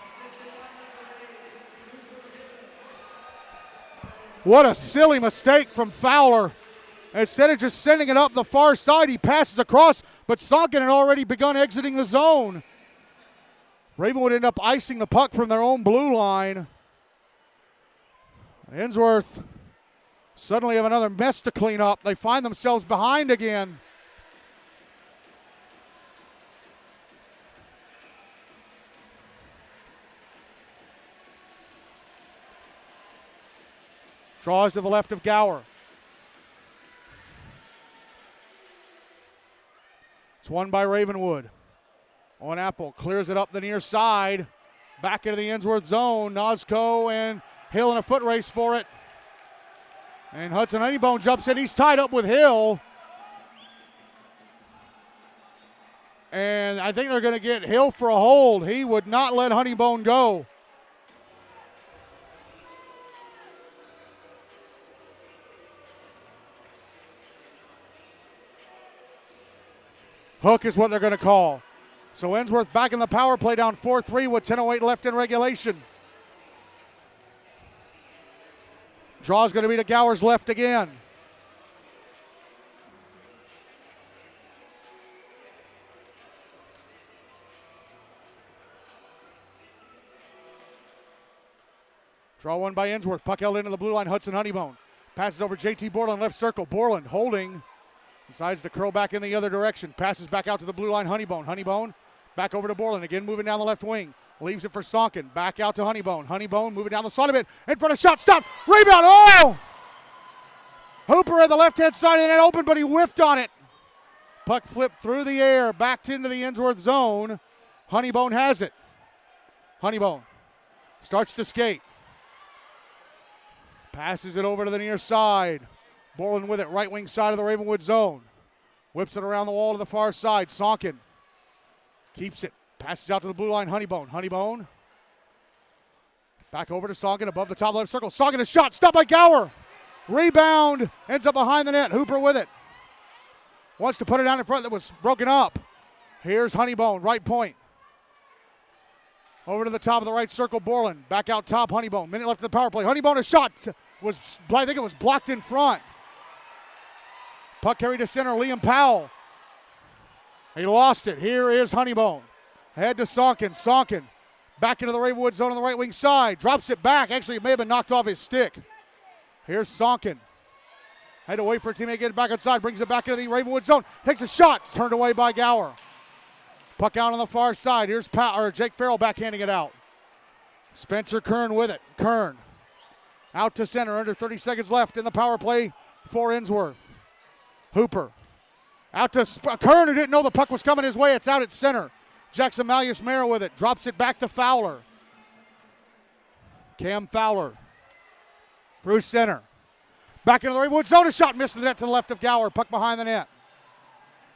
What a silly mistake from Fowler. Instead of just sending it up the far side, he passes across, but Sonkin had already begun exiting the zone. Ravenwood ended up icing the puck from their own blue line. Ensworth suddenly have another mess to clean up. They find themselves behind again. Draws to the left of Gower. It's won by Ravenwood. Owen Apple clears it up the near side. Back into the Ensworth zone. Nosco and Hill in a foot race for it. And Hudson Honeybone jumps in. He's tied up with Hill. And I think they're going to get Hill for a hold. He would not let Honeybone go. Hook is what they're going to call. So Ensworth back in the power play down 4-3 with 10:08 left in regulation. Draw's going to be to Gower's left again. Draw one by Ensworth. Puck held into the blue line. Hudson Honeybone. Passes over JT Borland, left circle. Borland holding. Decides to curl back in the other direction. Passes back out to the blue line. Honeybone. Honeybone back over to Borland. Again moving down the left wing. Leaves it for Sonkin. Back out to Honeybone. Honeybone moving down the side of it. In front of shot. Stop. Rebound. Oh! Hooper at the left-hand side of the net open, but he whiffed on it. Puck flipped through the air. Backed into the Ensworth zone. Honeybone has it. Honeybone starts to skate. Passes it over to the near side. Borland with it, right wing side of the Ravenwood zone. Whips it around the wall to the far side. Sonkin keeps it. Passes out to the blue line. Honeybone. Honeybone. Back over to Sonkin above the top left circle. Sonkin a shot. Stopped by Gower. Rebound. Ends up behind the net. Hooper with it. Wants to put it down in front that was broken up. Here's Honeybone. Right point. Over to the top of the right circle. Borland. Back out top. Honeybone. Minute left in the power play. Honeybone a shot. I think it was blocked in front. Puck carried to center. Liam Powell. He lost it. Here is Honeybone. Head to Sonkin. Sonkin back into the Ravenwood zone on the right wing side. Drops it back. Actually, it may have been knocked off his stick. Here's Sonkin. Had to wait for a teammate to get it back outside. Brings it back into the Ravenwood zone. Takes a shot. Turned away by Gower. Puck out on the far side. Here's Jake Farrell backhanding it out. Spencer Kern with it. Kern out to center. Under 30 seconds left in the power play for Ensworth. Hooper out to Kern, who didn't know the puck was coming his way. It's out at center. Jackson Malleus-Mara with it. Drops it back to Fowler. Cam Fowler through center. Back into the Ravenwood zone. A shot missed the net to the left of Gower. Puck behind the net.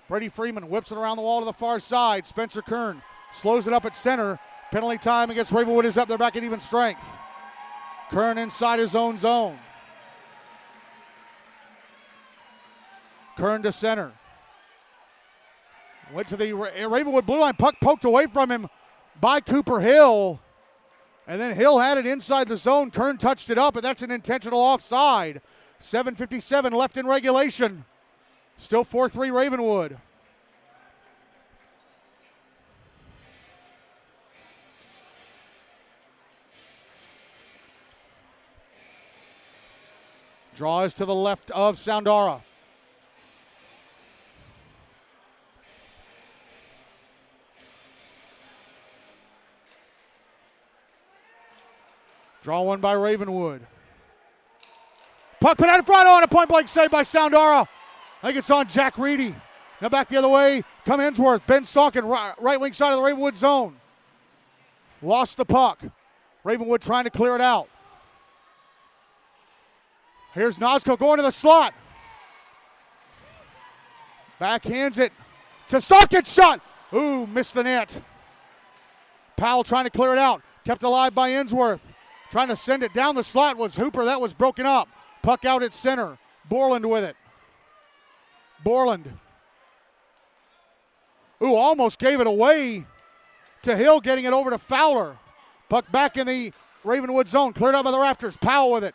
Brady Freeman whips it around the wall to the far side. Spencer Kern slows it up at center. Penalty time against Ravenwood is up. They're back at even strength. Kern inside his own zone. Kern to center. Went to the Ravenwood blue line. Puck poked away from him by Cooper Hill. And then Hill had it inside the zone. Kern touched it up, and that's an intentional offside. 7:57 left in regulation. Still 4-3 Ravenwood. Draws to the left of Soundara. Draw one by Ravenwood. Puck put out in front on a point blank save by Soundara. I think it's on Jack Reedy. Now back the other way. Come Ensworth. Ben Sonkin, right wing side of the Ravenwood zone. Lost the puck. Ravenwood trying to clear it out. Here's Nosco going to the slot. Backhands it to Sonkin. Shot. Ooh, missed the net. Powell trying to clear it out. Kept alive by Ensworth. Trying to send it down the slot was Hooper. That was broken up. Puck out at center. Borland with it. Borland. Ooh, almost gave it away to Hill, getting it over to Fowler. Puck back in the Ravenwood zone, cleared out by the Raptors. Powell with it.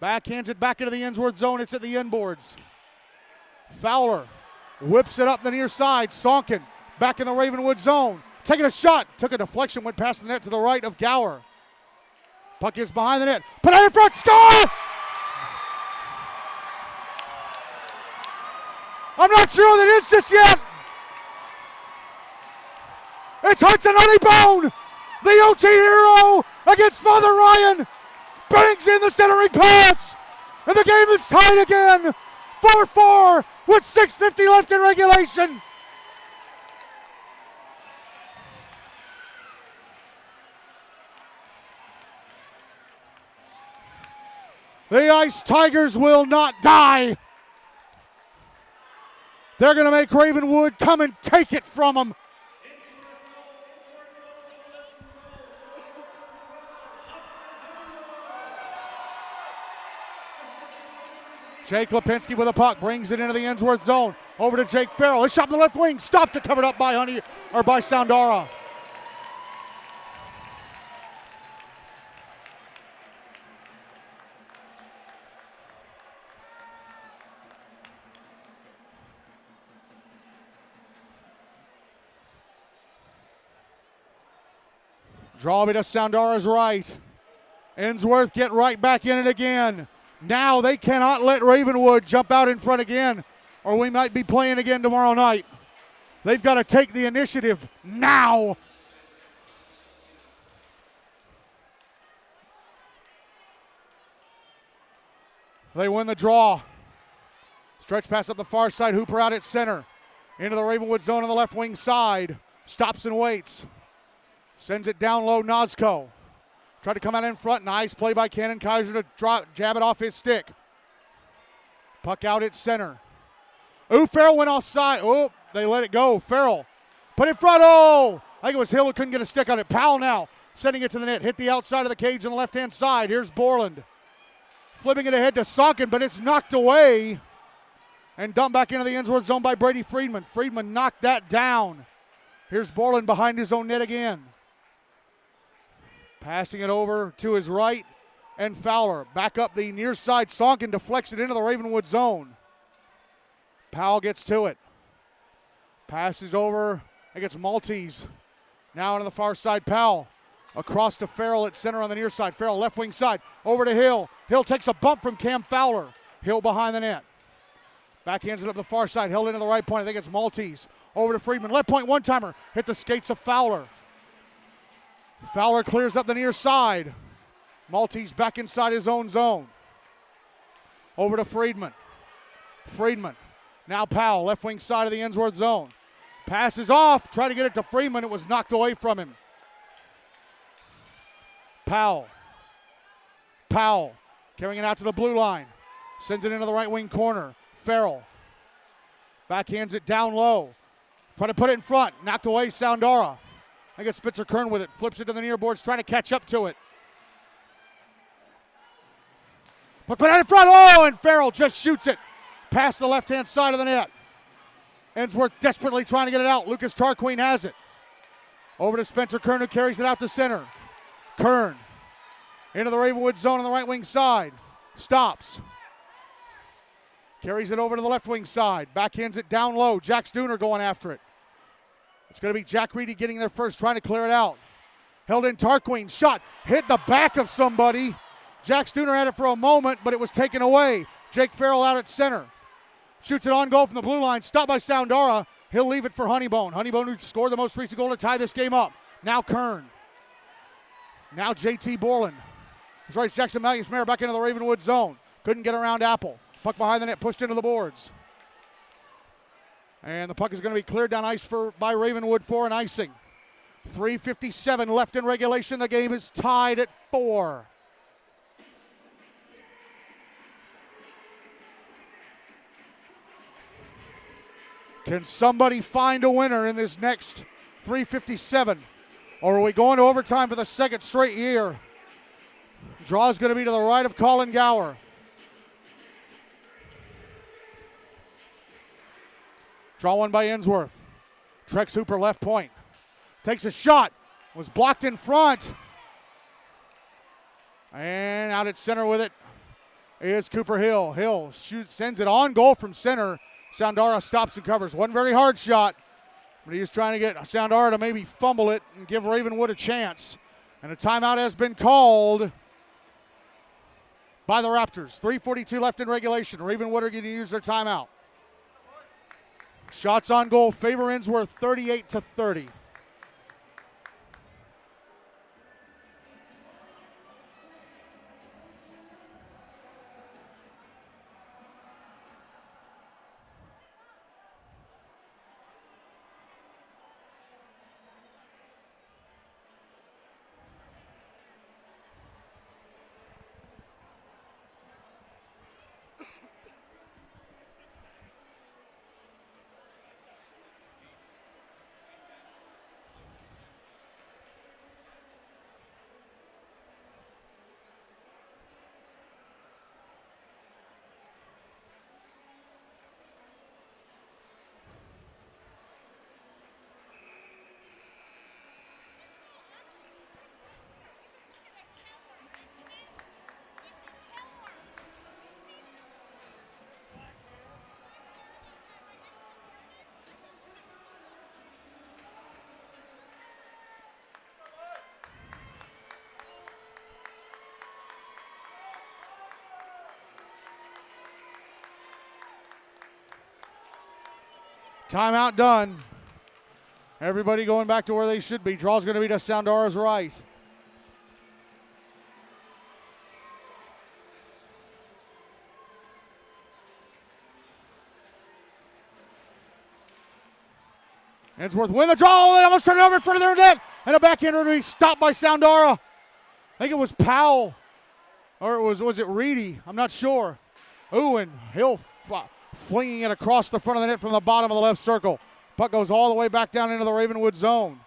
Backhands it back into the Ensworth zone. It's at the inboards. Fowler whips it up the near side. Sonkin back in the Ravenwood zone. Taking a shot. Took a deflection, went past the net to the right of Gower. Puck is behind the net. Put it in front, score! I'm not sure that it is just yet. It's Hudson Honeybone, the OT hero against Father Ryan. Bangs in the centering pass, and the game is tied again. 4-4 with 6:50 left in regulation. The Ice Tigers will not die. They're going to make Ravenwood come and take it from them. Jake Lipinski with a puck, brings it into the Ensworth zone. Over to Jake Farrell. His shot in the left wing, stopped it, covered up by by Soundara. Draw me to Soundara's right. Ensworth get right back in it again. Now they cannot let Ravenwood jump out in front again, or we might be playing again tomorrow night. They've got to take the initiative now. They win the draw. Stretch pass up the far side. Hooper out at center. Into the Ravenwood zone on the left wing side. Stops and waits. Sends it down low, Nozko. Tried to come out in front. Nice play by Cannon Kaiser to jab it off his stick. Puck out at center. Ooh, Farrell went offside. Oh, they let it go. Farrell put in front. Oh, I think it was Hill who couldn't get a stick on it. Powell now sending it to the net. Hit the outside of the cage on the left-hand side. Here's Borland. Flipping it ahead to Sonkin, but it's knocked away. And dumped back into the Ensworth zone by Brady Friedman. Friedman knocked that down. Here's Borland behind his own net again. Passing it over to his right, and Fowler. Back up the near side. Sonkin deflects it into the Ravenwood zone. Powell gets to it. Passes over. I think it's Maltese. Now on the far side, Powell. Across to Farrell at center on the near side. Farrell left wing side. Over to Hill. Hill takes a bump from Cam Fowler. Hill behind the net. Backhands it up the far side. Held into the right point. I think it's Maltese. Over to Friedman. Left point one-timer. Hit the skates of Fowler. Fowler clears up the near side. Maltese back inside his own zone. Over to Friedman. Friedman. Now Powell, left wing side of the Ensworth zone. Passes off. Try to get it to Friedman. It was knocked away from him. Powell. Powell carrying it out to the blue line. Sends it into the right wing corner. Farrell. Backhands it down low. Trying to put it in front. Knocked away Soundara. I get Spitzer Kern with it. Flips it to the near boards, trying to catch up to it. But put it in front. Oh, and Farrell just shoots it past the left-hand side of the net. Ensworth desperately trying to get it out. Lucas Tarquin has it. Over to Spencer Kern, who carries it out to center. Kern into the Ravenwood zone on the right wing side. Stops. Carries it over to the left wing side. Backhands it down low. Jack Stooner going after it. It's going to be Jack Reedy getting there first, trying to clear it out. Held in Tarquin, shot, hit the back of somebody. Jack Stooner had it for a moment, but it was taken away. Jake Farrell out at center. Shoots it on goal from the blue line, stopped by Soundara. He'll leave it for Honeybone. Honeybone who scored the most recent goal to tie this game up. Now Kern. Now JT Borland. That's right, Jackson Malleus-Mayer back into the Ravenwood zone. Couldn't get around Apple. Puck behind the net, pushed into the boards. And the puck is going to be cleared down ice by Ravenwood for an icing. 3:57 left in regulation. The game is tied at 4. Can somebody find a winner in this next 3:57? Or are we going to overtime for the second straight year? Draw is going to be to the right of Colin Gower. Draw one by Ensworth. Trex Hooper left point. Takes a shot. Was blocked in front. And out at center with it is Cooper Hill. Hill shoots, sends it on goal from center. Soundara stops and covers. One very hard shot, but he was trying to get Soundara to maybe fumble it and give Ravenwood a chance. And a timeout has been called by the Raptors. 3:42 left in regulation. Ravenwood are going to use their timeout. Shots on goal favor Ensworth 38-30. Timeout done. Everybody going back to where they should be. Draw's going to be to Soundara's right. Ensworth win the draw. They almost turned it over in front of their net. And a backhander to be stopped by Soundara. I think it was Powell. Or was it Reedy? I'm not sure. Ooh, and Hill flinging it across the front of the net from the bottom of the left circle. Puck goes all the way back down into the Ravenwood zone.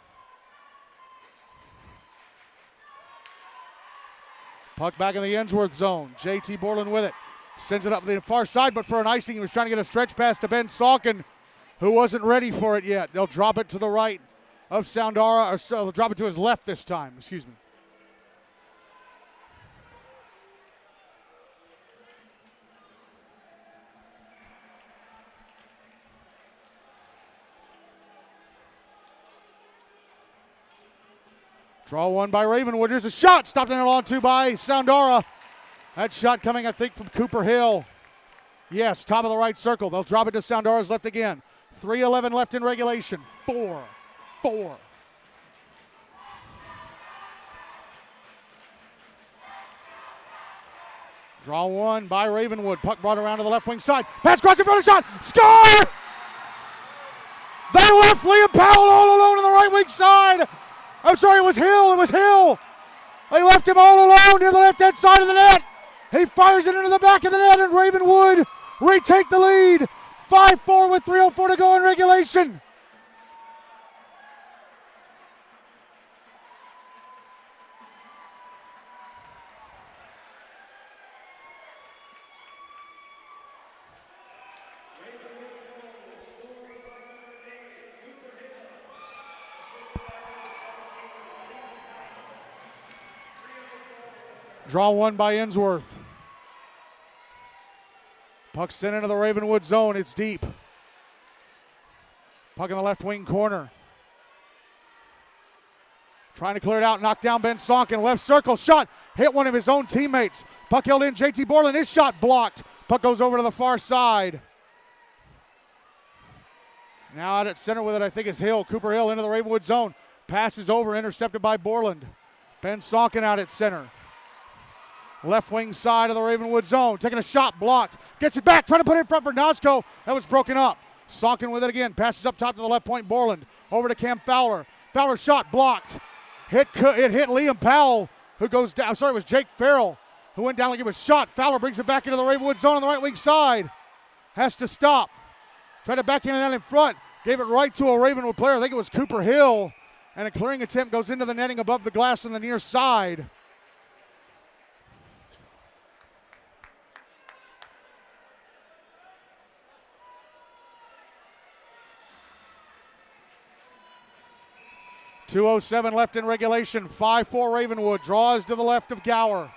Puck back in the Ensworth zone. JT Borland with it. Sends it up to the far side, but for an icing, he was trying to get a stretch pass to Ben Salkin, who wasn't ready for it yet. They'll drop it to the right of Soundara, or they'll drop it to his left this time, excuse me. Draw one by Ravenwood. Here's a shot. Stopped in along two by Soundara. That shot coming, I think, from Cooper Hill. Yes, top of the right circle. They'll drop it to Soundara's left again. 3:11 left in regulation. 4-4. Draw one by Ravenwood. Puck brought around to the left wing side. Pass across in front of the shot. Score! They left Liam Powell all alone on the right wing side. I'm sorry, it was Hill. It was Hill. They left him all alone near the left-hand side of the net. He fires it into the back of the net, and Ravenwood retake the lead. 5-4 with 3:04 to go in regulation. Draw one by Ensworth. Puck sent into the Ravenwood zone. It's deep. Puck in the left wing corner. Trying to clear it out. Knock down Ben Sonkin. Left circle. Shot. Hit one of his own teammates. Puck held in. JT Borland. His shot blocked. Puck goes over to the far side. Now out at center with it, I think, is Hill. Cooper Hill into the Ravenwood zone. Passes over. Intercepted by Borland. Ben Sonkin out at center. Left wing side of the Ravenwood zone. Taking a shot, blocked. Gets it back, trying to put it in front for Nosco. That was broken up. Sonkin with it again. Passes up top to the left point, Borland. Over to Cam Fowler. Fowler shot, blocked. It hit Liam Powell, who goes down. I'm sorry, it was Jake Farrell, who went down like it was shot. Fowler brings it back into the Ravenwood zone on the right wing side. Has to stop. Tried to backhand it out in front. Gave it right to a Ravenwood player. I think it was Cooper Hill. And a clearing attempt goes into the netting above the glass on the near side. 2:07 left in regulation. 5-4 Ravenwood. Draws to the left of Gower.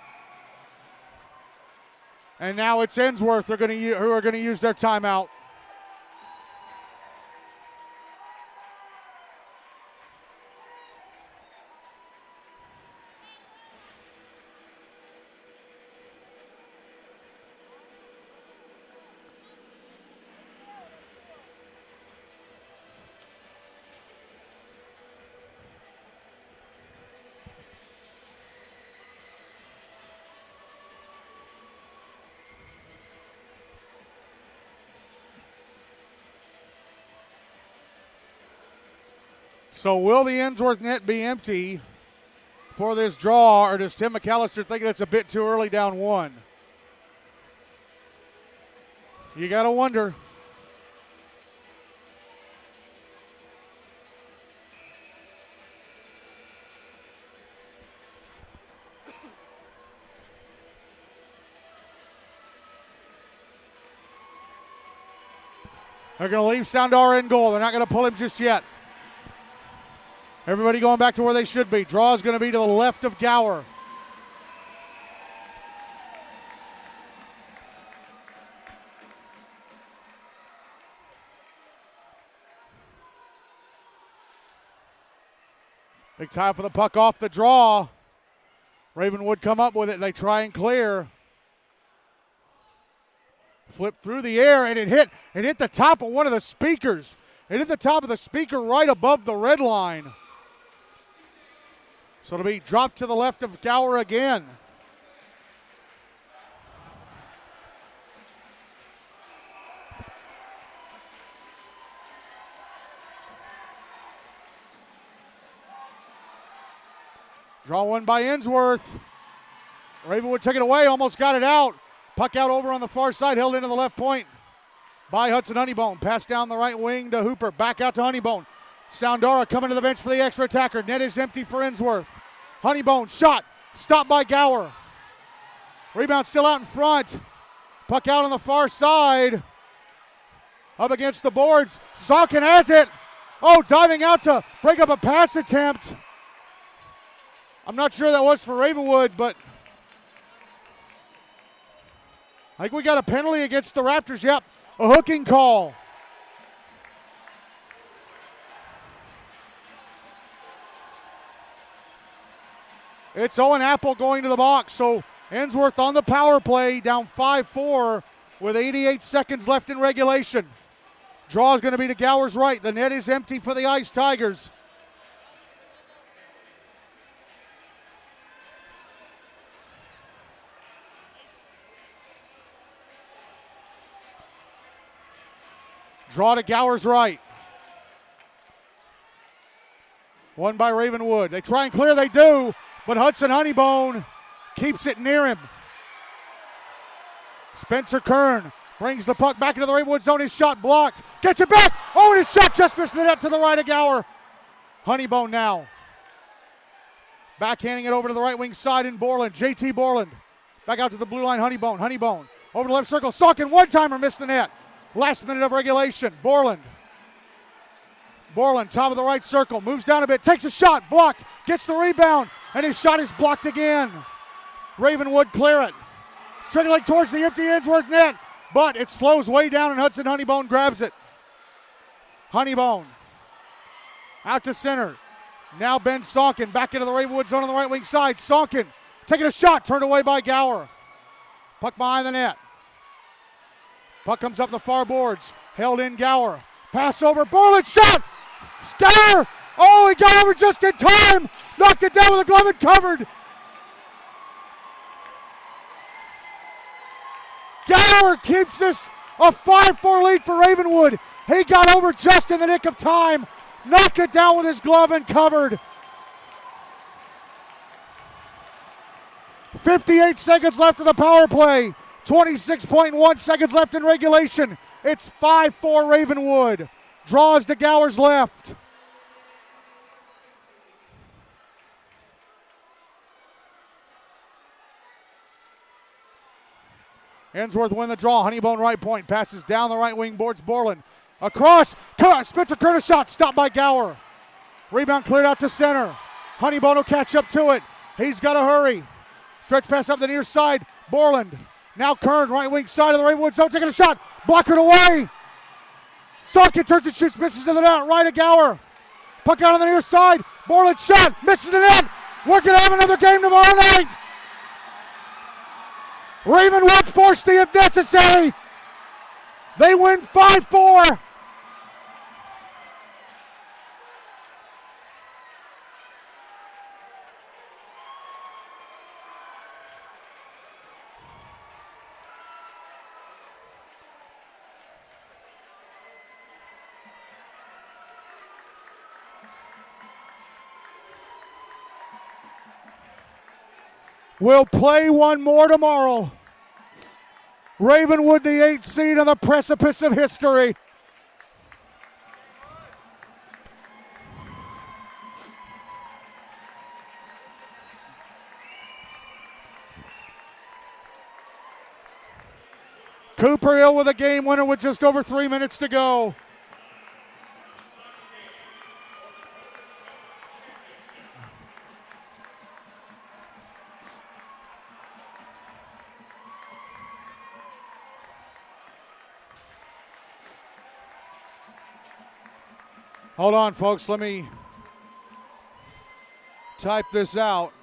And now it's Ensworth who are going to use their timeout. So will the Ensworth net be empty for this draw, or does Tim McAllister think that's a bit too early down one? You got to wonder. They're going to leave Soundar in goal. They're not going to pull him just yet. Everybody going back to where they should be. Draw is going to be to the left of Gower. Big tie for the puck off the draw. Ravenwood come up with it. They try and clear. Flip through the air, and it hit the top of one of the speakers. It hit the top of the speaker right above the red line. So it'll be dropped to the left of Gower again. Draw one by Ensworth. Ravenwood took it away, almost got it out. Puck out over on the far side, held into the left point by Hudson Honeybone. Pass down the right wing to Hooper. Back out to Honeybone. Soundara coming to the bench for the extra attacker. Net is empty for Ensworth. Honeybone shot. Stopped by Gower. Rebound still out in front. Puck out on the far side. Up against the boards. Saukin has it. Oh, diving out to break up a pass attempt. I'm not sure that was for Ravenwood, but I think we got a penalty against the Raptors. Yep, a hooking call. It's Owen Apple going to the box. So Ensworth on the power play, down 5-4 with 88 seconds left in regulation. Draw is going to be to Gower's right. The net is empty for the Ice Tigers. Draw to Gower's right. One by Ravenwood. They try and clear, they do, but Hudson Honeybone keeps it near him. Spencer Kern brings the puck back into the Ravenwood zone. His shot blocked. Gets it back. Oh, and his shot just missed the net to the right of Gower. Honeybone now. Backhanding it over to the right wing side in Borland. JT Borland. Back out to the blue line, Honeybone. Honeybone over to left circle. Saukin, one-timer, missed the net. Last minute of regulation. Borland, top of the right circle. Moves down a bit. Takes a shot. Blocked. Gets the rebound. And his shot is blocked again. Ravenwood clear it. Struggling towards the empty Ensworth net. But it slows way down and Hudson Honeybone grabs it. Honeybone out to center. Now Ben Saukin back into the Ravenwood zone on the right wing side. Saukin taking a shot. Turned away by Gower. Puck behind the net. Puck comes up the far boards. Held in Gower. Pass over. Borland shot. Gower. Oh, he got over just in time. Knocked it down with a glove and covered. Gower keeps this a 5-4 lead for Ravenwood. He got over just in the nick of time. Knocked it down with his glove and covered. 58 seconds left of the power play. 26.1 seconds left in regulation. It's 5-4 Ravenwood. Draws to Gower's left. Ensworth win the draw. Honeybone right point. Passes down the right wing boards. Borland. Across. Spencer Curtis shot. Stopped by Gower. Rebound cleared out to center. Honeybone will catch up to it. He's got to hurry. Stretch pass up the near side. Borland. Now Kern, right wing side of the Ravenwood zone, taking a shot. Blockered away. Socket turns and shoots, misses to the net. Right of Gower. Puck out on the near side. Borland shot, misses the net. We're going to have another game tomorrow night. Ravenwood forced the if necessary. They win 5-4. We'll play one more tomorrow. Ravenwood, the 8th seed on the precipice of history. Cooper Hill with a game winner with just over 3 minutes to go. Hold on, folks. Let me type this out.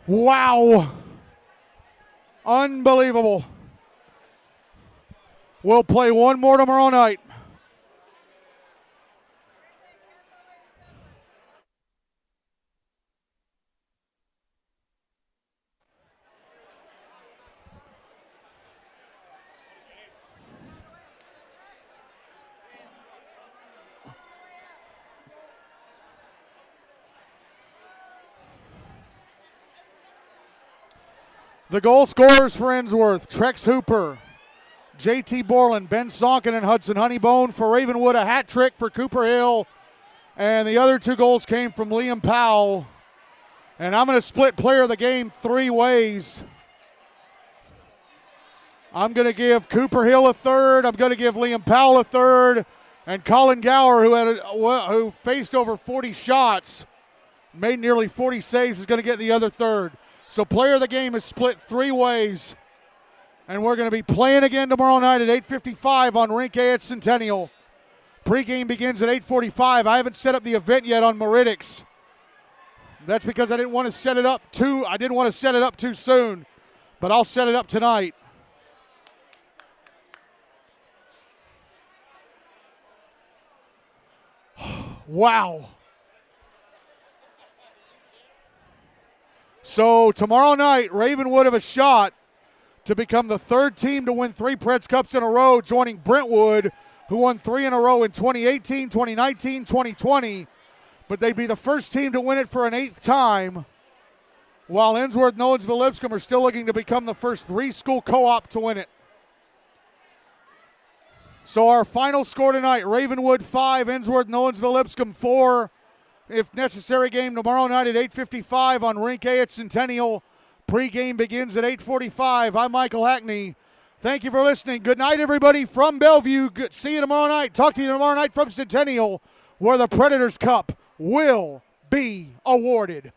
Wow. Unbelievable. We'll play one more tomorrow night. The goal scorers for Ensworth, Trex Hooper, J.T. Borland, Ben Sonkin, and Hudson Honeybone. For Ravenwood, a hat trick for Cooper Hill. And the other 2 goals came from Liam Powell. And I'm going to split player of the game 3 ways. I'm going to give Cooper Hill a third. I'm going to give Liam Powell a third. And Colin Gower, who faced over 40 shots, made nearly 40 saves, is going to get the other third. So player of the game is split 3 ways. And we're going to be playing again tomorrow night at 8:55 on Rink A at Centennial. Pregame begins at 8:45. I haven't set up the event yet on Meridics. That's because I didn't want to set it up too soon. But I'll set it up tonight. Wow. So tomorrow night, Ravenwood have a shot to become the 3rd team to win 3 Preds Cups in a row, joining Brentwood, who won 3 in a row in 2018, 2019, 2020. But they'd be the first team to win it for an 8th time, while Ensworth-Nolensville-Lipscomb are still looking to become the first 3-school co-op to win it. So our final score tonight, Ravenwood 5, Ensworth-Nolensville-Lipscomb 4. If necessary, game tomorrow night at 8:55 on Rink A at Centennial. Pre-game begins at 8:45. I'm Michael Hackney. Thank you for listening. Good night, everybody from Bellevue. See you tomorrow night. Talk to you tomorrow night from Centennial, where the Predators Cup will be awarded.